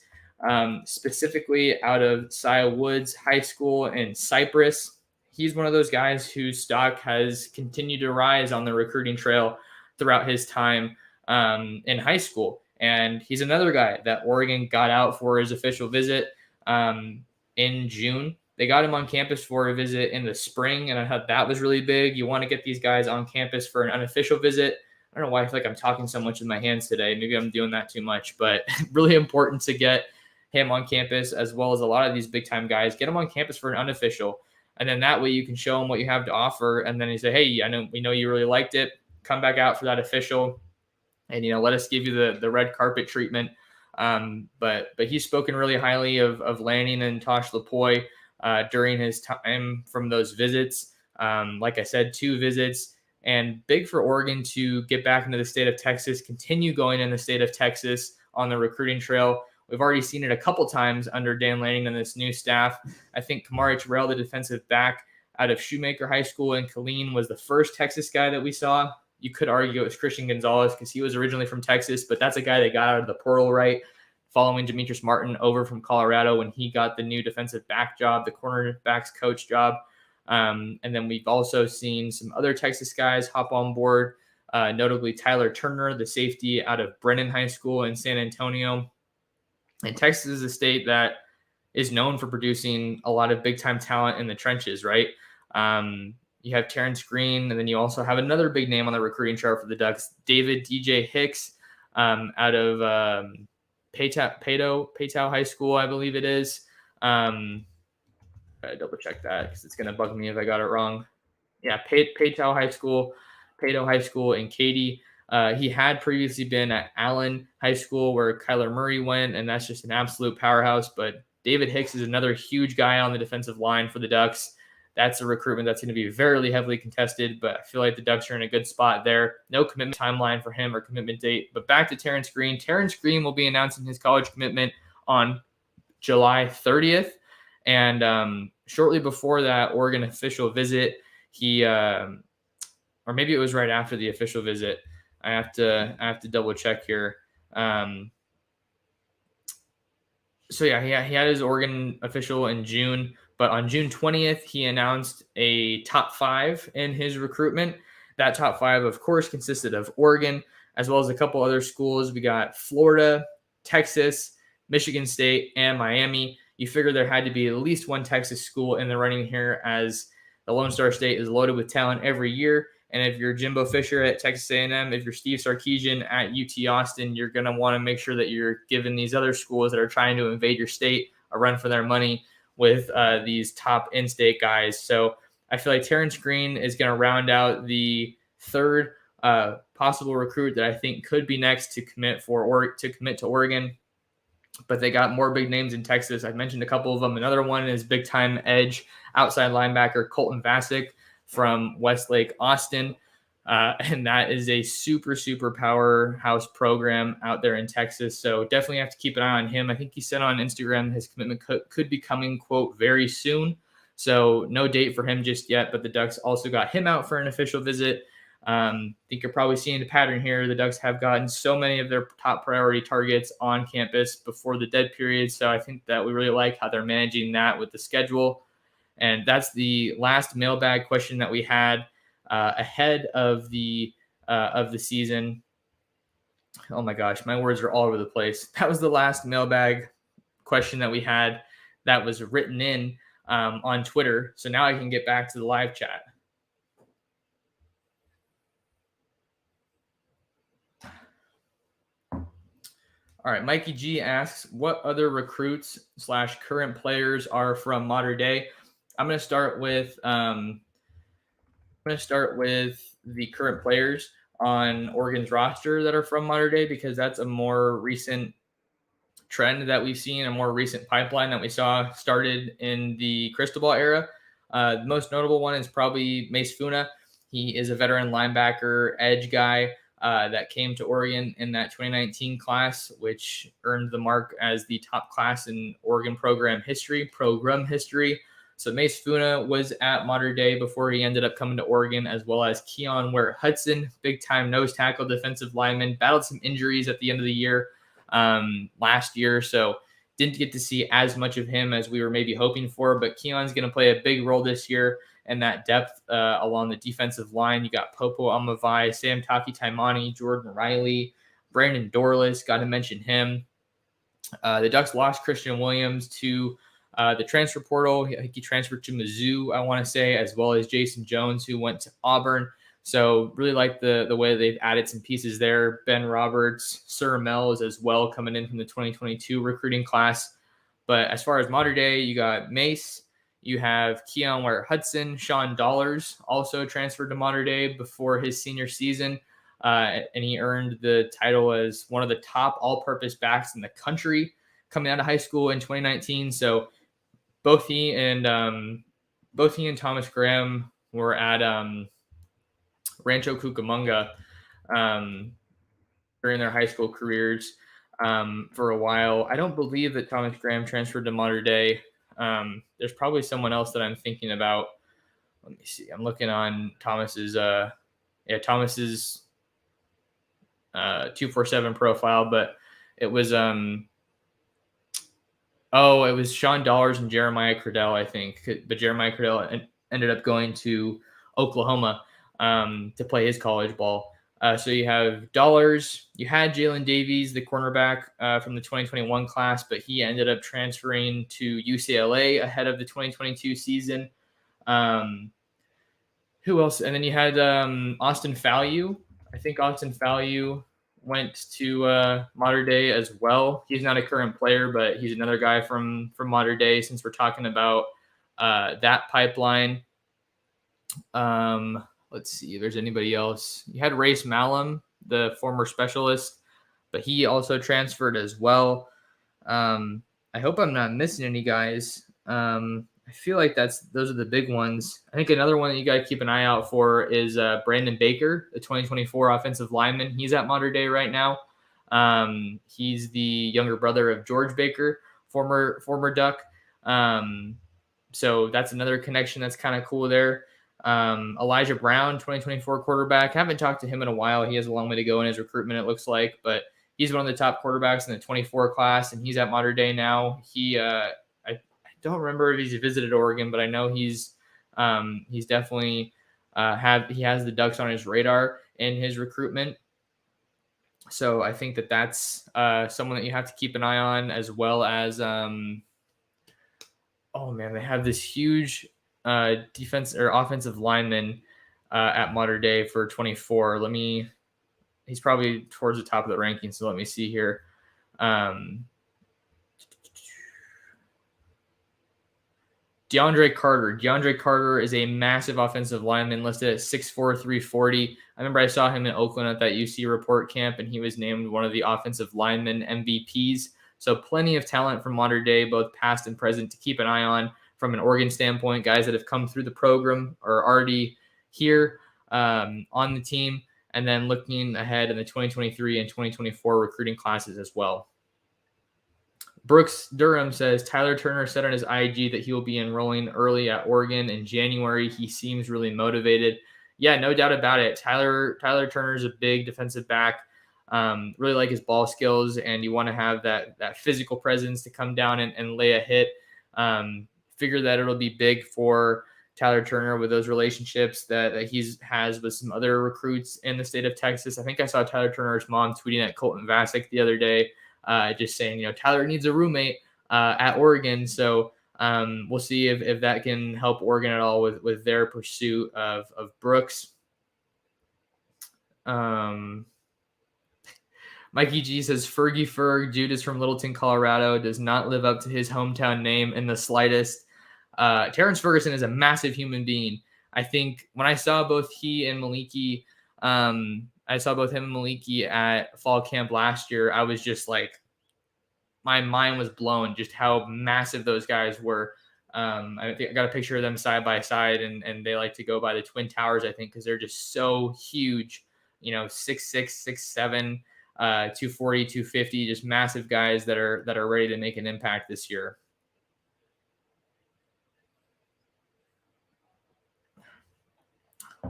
specifically out of Sia Woods High School in Cypress. He's one of those guys whose stock has continued to rise on the recruiting trail throughout his time in high school. And he's another guy that Oregon got out for his official visit in June. They got him on campus for a visit in the spring, and I thought that was really big. You want to get these guys on campus for an unofficial visit. I don't know why I feel like I'm talking so much with my hands today. Maybe I'm doing that too much, but really important to get him on campus, as well as a lot of these big-time guys. Get him on campus for an unofficial. And then that way you can show them what you have to offer. And then you say, hey, we know you really liked it. Come back out for that official and, let us give you the red carpet treatment. But he's spoken really highly of Lanning and Tosh Lapoy during his time from those visits. Like I said, 2 visits, and big for Oregon to get back into the state of Texas, continue going in the state of Texas on the recruiting trail. We've already seen it a couple times under Dan Lanning and this new staff. I think Kamari Terrell, the defensive back out of Shoemaker High School in Killeen, was the first Texas guy that we saw. You could argue it was Christian Gonzalez because he was originally from Texas, but that's a guy that got out of the portal, right? Following Demetrius Martin over from Colorado when he got the new defensive back job, the cornerbacks coach job. And then we've also seen some other Texas guys hop on board, notably Tyler Turner, the safety out of Brennan High School in San Antonio. And Texas is a state that is known for producing a lot of big-time talent in the trenches, right? You have Terrence Green, and then you also have another big name on the recruiting chart for the Ducks, David DJ Hicks, out of Paytow High School, I believe it is. I double check that because it's going to bug me if I got it wrong. Yeah, Paytow High School in Katy. He had previously been at Allen High School where Kyler Murray went, and that's just an absolute powerhouse. But David Hicks is another huge guy on the defensive line for the Ducks. That's a recruitment that's going to be very heavily contested, but I feel like the Ducks are in a good spot there. No commitment timeline for him or commitment date. But back to Terrence Green. Terrence Green will be announcing his college commitment on July 30th. And shortly before that Oregon official visit, he or maybe it was right after the official visit. I have to double check here. So yeah, he had his Oregon official in June, but on June 20th, he announced a top 5 in his recruitment. That top 5, of course, consisted of Oregon, as well as a couple other schools. We got Florida, Texas, Michigan State, and Miami. You figure there had to be at least one Texas school in the running here, as the Lone Star State is loaded with talent every year. And if you're Jimbo Fisher at Texas A&M, if you're Steve Sarkisian at UT Austin, you're going to want to make sure that you're giving these other schools that are trying to invade your state a run for their money with these top in-state guys. So I feel like Terrence Green is going to round out the third possible recruit that I think could be next to commit to Oregon. But they got more big names in Texas. I mentioned a couple of them. Another one is big-time edge outside linebacker Colton Vasek from Westlake, Austin. And that is a super powerhouse program out there in Texas. So definitely have to keep an eye on him. I think he said on Instagram his commitment could be coming, quote, very soon. So no date for him just yet, but the Ducks also got him out for an official visit. I think you're probably seeing the pattern here. The Ducks have gotten so many of their top priority targets on campus before the dead period. So I think that we really like how they're managing that with the schedule. And that's the last mailbag question that we had ahead of the season. Oh my gosh, my words are all over the place. That was the last mailbag question that we had that was written in on Twitter. So now I can get back to the live chat. All All right, Mikey G asks, what other recruits / current players are from modern day? I'm going to start with the current players on Oregon's roster that are from modern day, because that's a more recent trend that we've seen, a more recent pipeline that we saw started in the Cristobal era. The most notable one is probably Mace Funa. He is a veteran linebacker, edge guy that came to Oregon in that 2019 class, which earned the mark as the top class in Oregon program history. So Mace Funa was at modern day before he ended up coming to Oregon, as well as Keon Ware-Hudson, big-time nose tackle, defensive lineman, battled some injuries at the end of the year last year, so didn't get to see as much of him as we were maybe hoping for, but Keon's going to play a big role this year in that depth along the defensive line. You got Popo Amavai, Sam Taki Taimani, Jordan Riley, Brandon Dorless, got to mention him. The Ducks lost Christian Williams to the transfer portal. I think he transferred to Mizzou, I want to say, as well as Jason Jones, who went to Auburn. So really like the way they've added some pieces there. Ben Roberts, Sir Mells as well, coming in from the 2022 recruiting class. But as far as modern day, you got Mace, you have Keon Ware-Hudson, Sean Dollars also transferred to modern day before his senior season. And he earned the title as one of the top all-purpose backs in the country coming out of high school in 2019. So both he and Thomas Graham were at Rancho Cucamonga during their high school careers for a while. I don't believe that Thomas Graham transferred to modern day. There's probably someone else that I'm thinking about. Let me see. I'm looking on Thomas's 247 profile, but it was it was Sean Dollars and Jeremiah Cradell, I think. But Jeremiah Cradell ended up going to Oklahoma to play his college ball. So you have Dollars. You had Jalen Davies, the cornerback from the 2021 class, but he ended up transferring to UCLA ahead of the 2022 season. Who else? And then you had Austin Fallew. I think Austin Fallew went to modern day as well. He's not a current player, but he's another guy from modern day, since we're talking about that pipeline. Let's see if there's anybody else. You had Race Malum, the former specialist, but he also transferred as well. I hope I'm not missing any guys. I feel like those are the big ones. I think another one that you got to keep an eye out for is Brandon Baker, the 2024 offensive lineman. He's at modern day right now. He's the younger brother of George Baker, former Duck. So that's another connection that's kind of cool there. Elijah Brown, 2024 quarterback. Haven't talked to him in a while. He has a long way to go in his recruitment, it looks like, but he's one of the top quarterbacks in the 24 class, and he's at modern day now. I don't remember if he's visited Oregon, but I know he's definitely he has the Ducks on his radar in his recruitment. So I think that's someone that you have to keep an eye on, as well as they have this huge defense or offensive lineman at modern day for 24. He's probably towards the top of the ranking. So let me see here. DeAndre Carter. DeAndre Carter is a massive offensive lineman listed at 6'4", 340. I remember I saw him in Oakland at that UC report camp, and he was named one of the offensive lineman MVPs. So plenty of talent from modern day, both past and present, to keep an eye on from an Oregon standpoint. Guys that have come through the program are already here on the team, and then looking ahead in the 2023 and 2024 recruiting classes as well. Brooks Durham says Tyler Turner said on his IG that he will be enrolling early at Oregon in January. He seems really motivated. Yeah, no doubt about it. Tyler Turner is a big defensive back. Really like his ball skills, and you want to have that physical presence to come down and lay a hit. Figure that it'll be big for Tyler Turner with those relationships that he has with some other recruits in the state of Texas. I think I saw Tyler Turner's mom tweeting at Colton Vasek the other day, just saying, Tyler needs a roommate at Oregon. So we'll see if that can help Oregon at all with their pursuit of Brooks. Mikey G says Fergie Ferg, dude is from Littleton, Colorado, does not live up to his hometown name in the slightest. Terrence Ferguson is a massive human being. I think when I saw both he and Maliki, I saw both him and Maliki at fall camp last year, I was just like, my mind was blown just how massive those guys were. I think I got a picture of them side by side, and they like to go by the Twin Towers, I think, because they're just so huge, 6'6", 6'7", 240, 250, just massive guys that are ready to make an impact this year.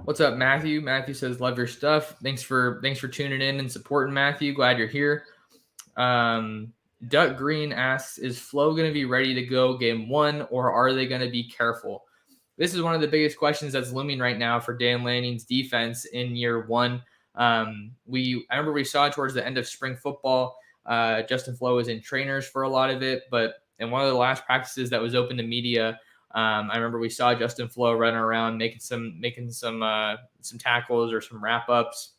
What's up, Matthew? Matthew says, love your stuff. Thanks for tuning in and supporting, Matthew. Glad you're here. Duck Green asks, is Flo going to be ready to go game 1, or are they going to be careful? This is one of the biggest questions that's looming right now for Dan Lanning's defense in year 1. I remember we saw towards the end of spring football, Justin Flo was in trainers for a lot of it, but in one of the last practices that was open to media, I remember we saw Justin Flo running around making some tackles or some wrap ups.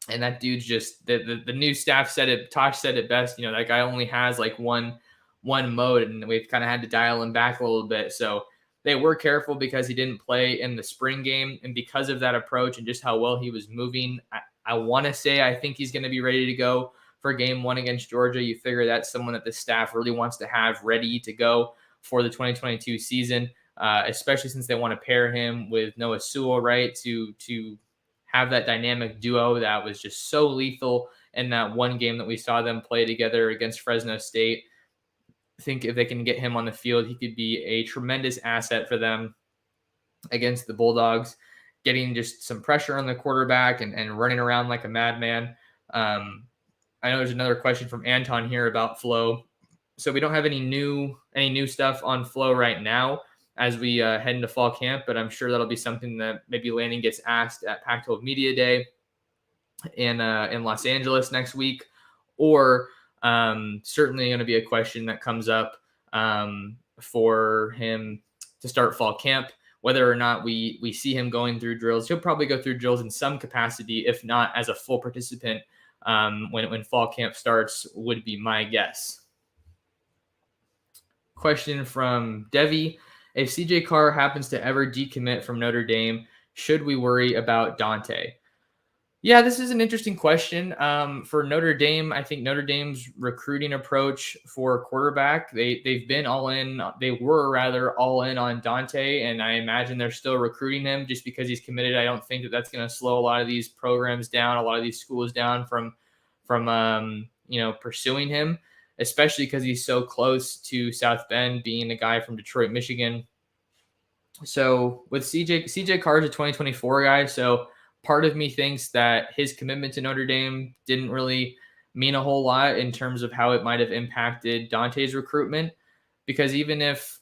And that dude's just the new staff said it. Tosh said it best. That guy only has like one mode, and we've kind of had to dial him back a little bit. So they were careful because he didn't play in the spring game, and because of that approach and just how well he was moving, I want to say I think he's going to be ready to go for game 1 against Georgia. You figure that's someone that the staff really wants to have ready to go for the 2022 season, especially since they want to pair him with Noah Sewell, right, to have that dynamic duo that was just so lethal in that one game that we saw them play together against Fresno State. I think if they can get him on the field, he could be a tremendous asset for them against the Bulldogs, getting just some pressure on the quarterback and running around like a madman. I know there's another question from Anton here about Flo. So we don't have any new stuff on Flo right now as we head into fall camp, but I'm sure that'll be something that maybe Lanning gets asked at Pac-12 Media Day in Los Angeles next week, or certainly going to be a question that comes up for him to start fall camp. Whether or not we see him going through drills, he'll probably go through drills in some capacity, if not as a full participant when fall camp starts, would be my guess. Question from Devi. If CJ Carr happens to ever decommit from Notre Dame, should we worry about Dante? Yeah, this is an interesting question. For Notre Dame, I think Notre Dame's recruiting approach for quarterback, they've been all in. They were rather all in on Dante, and I imagine they're still recruiting him just because he's committed. I don't think that's going to slow a lot of these programs down, a lot of these schools down from pursuing him, especially because he's so close to South Bend, being a guy from Detroit, Michigan. So with CJ Carr is a 2024 guy, so part of me thinks that his commitment to Notre Dame didn't really mean a whole lot in terms of how it might have impacted Dante's recruitment, because even if,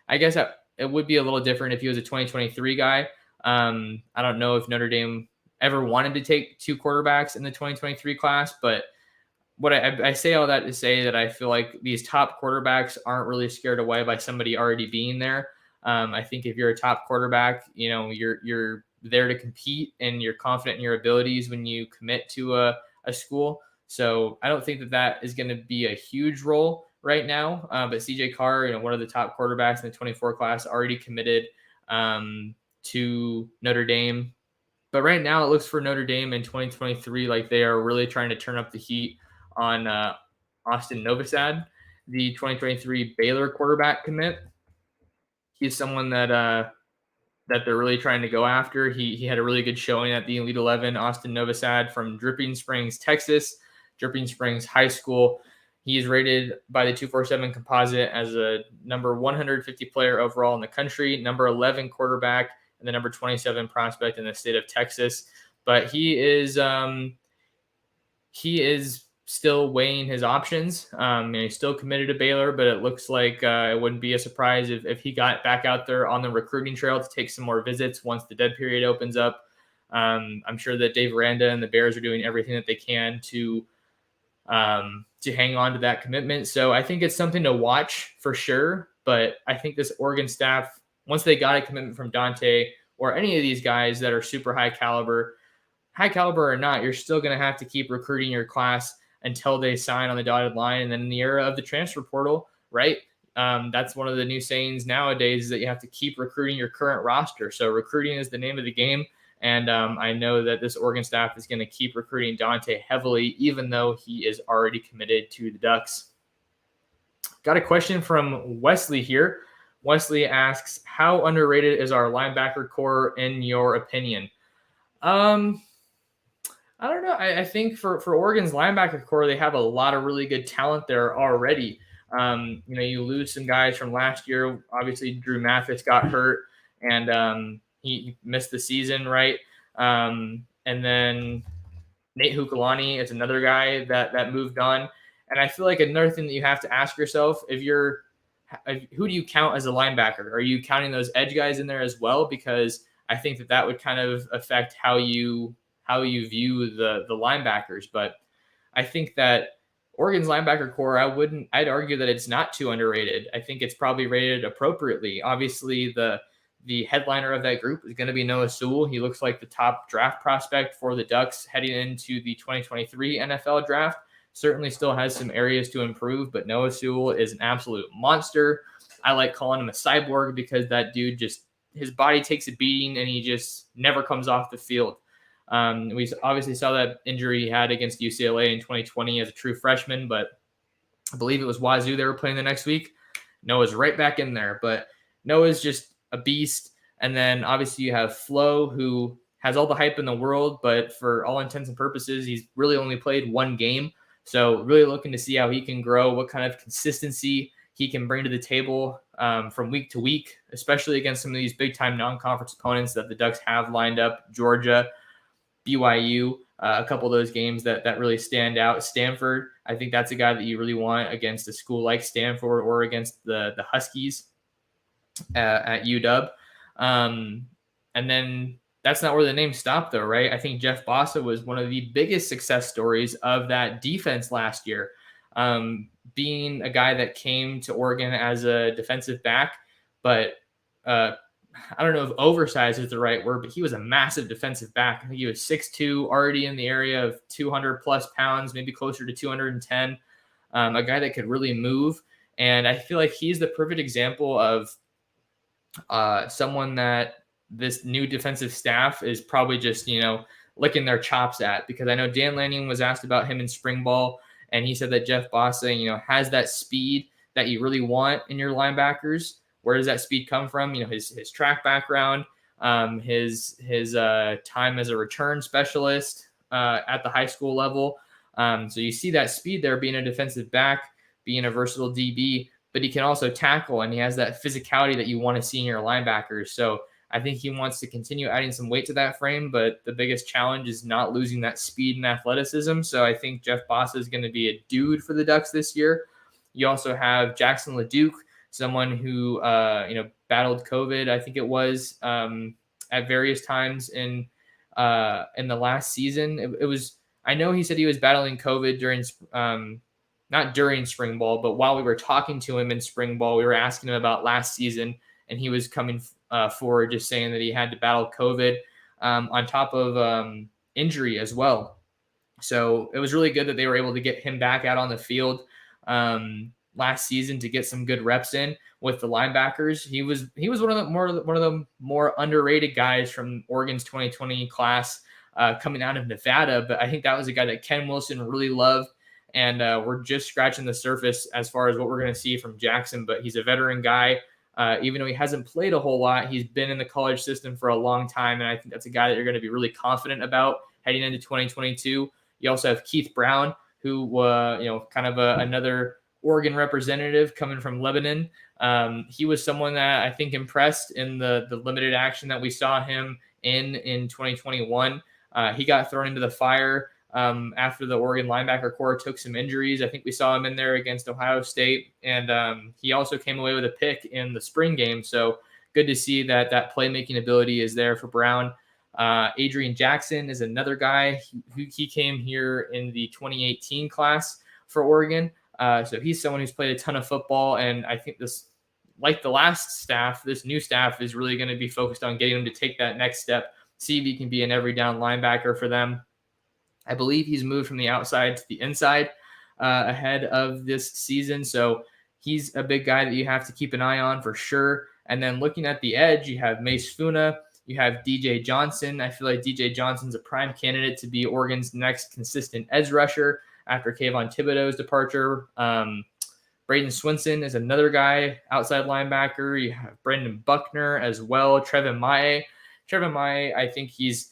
I guess it would be a little different if he was a 2023 guy. I don't know if Notre Dame ever wanted to take 2 quarterbacks in the 2023 class, but what I say all that to say that I feel like these top quarterbacks aren't really scared away by somebody already being there. I think if you're a top quarterback, you're there to compete and you're confident in your abilities when you commit to a school. So I don't think that is going to be a huge role right now. But CJ Carr, one of the top quarterbacks in the 24 class, already committed to Notre Dame. But right now it looks for Notre Dame in 2023 like they are really trying to turn up the heat on Austin Novosad, the 2023 Baylor quarterback commit. He's someone that they're really trying to go after. He had a really good showing at the Elite 11. Austin Novosad from Dripping Springs, Texas, Dripping Springs High School. He is rated by the 247 composite as a number 150 player overall in the country, number 11 quarterback, and the number 27 prospect in the state of Texas. But he is still weighing his options. And he's still committed to Baylor, but it looks like it wouldn't be a surprise if he got back out there on the recruiting trail to take some more visits once the dead period opens up. I'm sure that Dave Aranda and the Bears are doing everything that they can to hang on to that commitment. So I think it's something to watch for sure. But I think this Oregon staff, once they got a commitment from Dante or any of these guys that are super high caliber or not, you're still going to have to keep recruiting your class until they sign on the dotted line. And then in the era of the transfer portal, right? That's one of the new sayings nowadays, is that you have to keep recruiting your current roster. So recruiting is the name of the game. And I know that this Oregon staff is going to keep recruiting Dante heavily, even though he is already committed to the Ducks. Got a question from Wesley here. Wesley asks, how underrated is our linebacker core in your opinion? I don't know. I think for Oregon's linebacker core, they have a lot of really good talent there already. You lose some guys from last year. Obviously, Drew Mathis got hurt, and he missed the season, right? And then Nate Hukalani is another guy that moved on. And I feel like another thing that you have to ask yourself, who do you count as a linebacker? Are you counting those edge guys in there as well? Because I think that would kind of affect how you view the linebackers. But I think that Oregon's linebacker core, I'd argue that it's not too underrated. I think it's probably rated appropriately. Obviously, the headliner of that group is going to be Noah Sewell. He looks like the top draft prospect for the Ducks heading into the 2023 NFL draft. Certainly still has some areas to improve, but Noah Sewell is an absolute monster. I like calling him a cyborg because that dude his body takes a beating and he just never comes off the field. We obviously saw that injury he had against UCLA in 2020 as a true freshman, but I believe it was Wazoo they were playing the next week. Noah's right back in there, but Noah's just a beast. And then obviously you have Flo, who has all the hype in the world, but for all intents and purposes, he's really only played one game. So really looking to see how he can grow, what kind of consistency he can bring to the table from week to week, especially against some of these big-time non-conference opponents that the Ducks have lined up, Georgia, BYU, a couple of those games that really stand out. Stanford, I think that's a guy that you really want against a school like Stanford or against the Huskies at UW. And then that's not where the name stopped, though, right? I think Jeff Bossa was one of the biggest success stories of that defense last year, being a guy that came to Oregon as a defensive back, but I don't know if oversized is the right word, but he was a massive defensive back. I think he was 6'2", already in the area of 200 plus pounds, maybe closer to 210, a guy that could really move. And I feel like he's the perfect example of someone that this new defensive staff is probably just, licking their chops at, because I know Dan Lanning was asked about him in spring ball, and he said that Jeff Bossa, has that speed that you really want in your linebackers. Where does that speed come from? His track background, his time as a return specialist at the high school level. So you see that speed there, being a defensive back, being a versatile DB, but he can also tackle, and he has that physicality that you want to see in your linebackers. So I think he wants to continue adding some weight to that frame, but the biggest challenge is not losing that speed and athleticism. So I think Jeff Bossa is going to be a dude for the Ducks this year. You also have Jackson LeDuc, someone who battled COVID, I think it was, at various times in the last season. It was, I know he said he was battling COVID during not during spring ball, but while we were talking to him in spring ball, we were asking him about last season, and he was coming forward just saying that he had to battle COVID on top of injury as well. So it was really good that they were able to get him back out on the field last season to get some good reps in with the linebackers. He was one of the more underrated guys from Oregon's 2020 class coming out of Nevada. But I think that was a guy that Ken Wilson really loved. And we're just scratching the surface as far as what we're going to see from Jackson. But he's a veteran guy. Even though he hasn't played a whole lot, he's been in the college system for a long time. And I think that's a guy that you're going to be really confident about heading into 2022. You also have Keith Brown, who, kind of another Oregon representative coming from Lebanon. He was someone that I think impressed in the limited action that we saw him in 2021. He got thrown into the fire after the Oregon linebacker core took some injuries. I think we saw him in there against Ohio State, and he also came away with a pick in the spring game. So good to see that playmaking ability is there for Brown. Adrian Jackson is another guy he came here in the 2018 class for Oregon. So he's someone who's played a ton of football, and I think this, like the last staff, this new staff is really going to be focused on getting him to take that next step, see if he can be an every down linebacker for them. I believe he's moved from the outside to the inside ahead of this season. So he's a big guy that you have to keep an eye on for sure. And then looking at the edge, you have Mace Funa, you have DJ Johnson. I feel like DJ Johnson's a prime candidate to be Oregon's next consistent edge rusher after Kayvon Thibodeau's departure. Braden Swinson is another guy, outside linebacker. You have Brendan Buckner as well. Trevin Mae, I think he's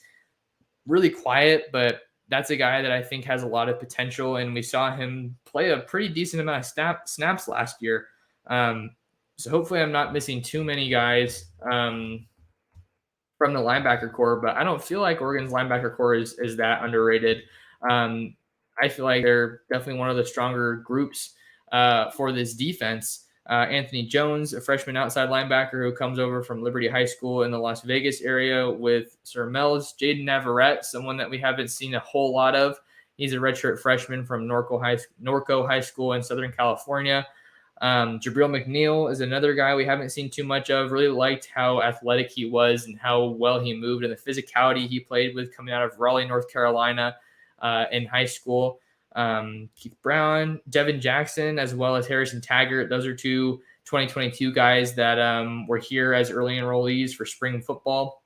really quiet, but that's a guy that I think has a lot of potential, and we saw him play a pretty decent amount of snaps last year. So hopefully I'm not missing too many guys from the linebacker core, but I don't feel like Oregon's linebacker core is that underrated. I feel like they're definitely one of the stronger groups for this defense. Anthony Jones, a freshman outside linebacker who comes over from Liberty High School in the Las Vegas area with Sir Mel's. Jaden Navarrete, someone that we haven't seen a whole lot of. He's a redshirt freshman from Norco High School in Southern California. Jabril McNeil is another guy we haven't seen too much of. Really liked how athletic he was and how well he moved and the physicality he played with coming out of Raleigh, North Carolina in high school. Keith Brown, Devin Jackson, as well as Harrison Taggart. Those are two 2022 guys that were here as early enrollees for spring football.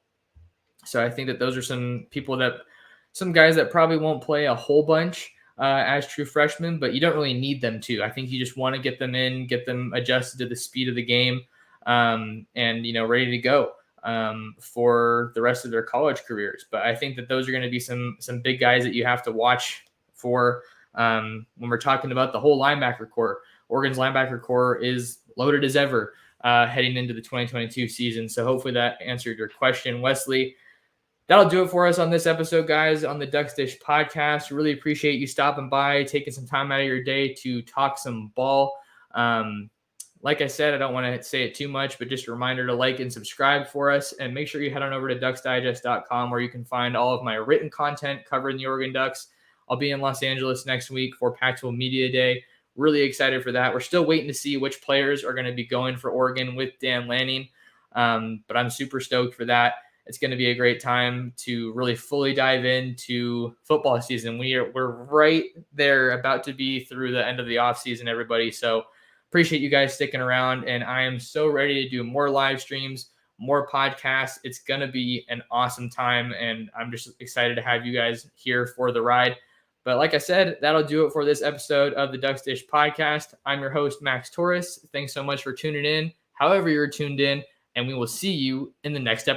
So I think that those are some guys that probably won't play a whole bunch as true freshmen, but you don't really need them to. I think you just want to get them in, get them adjusted to the speed of the game, and ready to go for the rest of their college careers. But I think that those are going to be some big guys that you have to watch for when we're talking about the whole linebacker core. Oregon's linebacker core is loaded as ever heading into the 2022 season. So hopefully that answered your question, Wesley. That'll do it for us on this episode, guys, on the Ducks Dish podcast. Really appreciate you stopping by, taking some time out of your day to talk some ball. Like I said, I don't want to say it too much, but just a reminder to like and subscribe for us. And make sure you head on over to ducksdigest.com where you can find all of my written content covering the Oregon Ducks. I'll be in Los Angeles next week for Pac-12 Media Day. Really excited for that. We're still waiting to see which players are going to be going for Oregon with Dan Lanning, but I'm super stoked for that. It's going to be a great time to really fully dive into football season. We're right there, about to be through the end of the offseason, everybody. So appreciate you guys sticking around, and I am so ready to do more live streams, more podcasts. It's going to be an awesome time, and I'm just excited to have you guys here for the ride. But like I said, that'll do it for this episode of the Ducks Dish podcast. I'm your host, Max Torres. Thanks so much for tuning in, however you're tuned in, and we will see you in the next episode.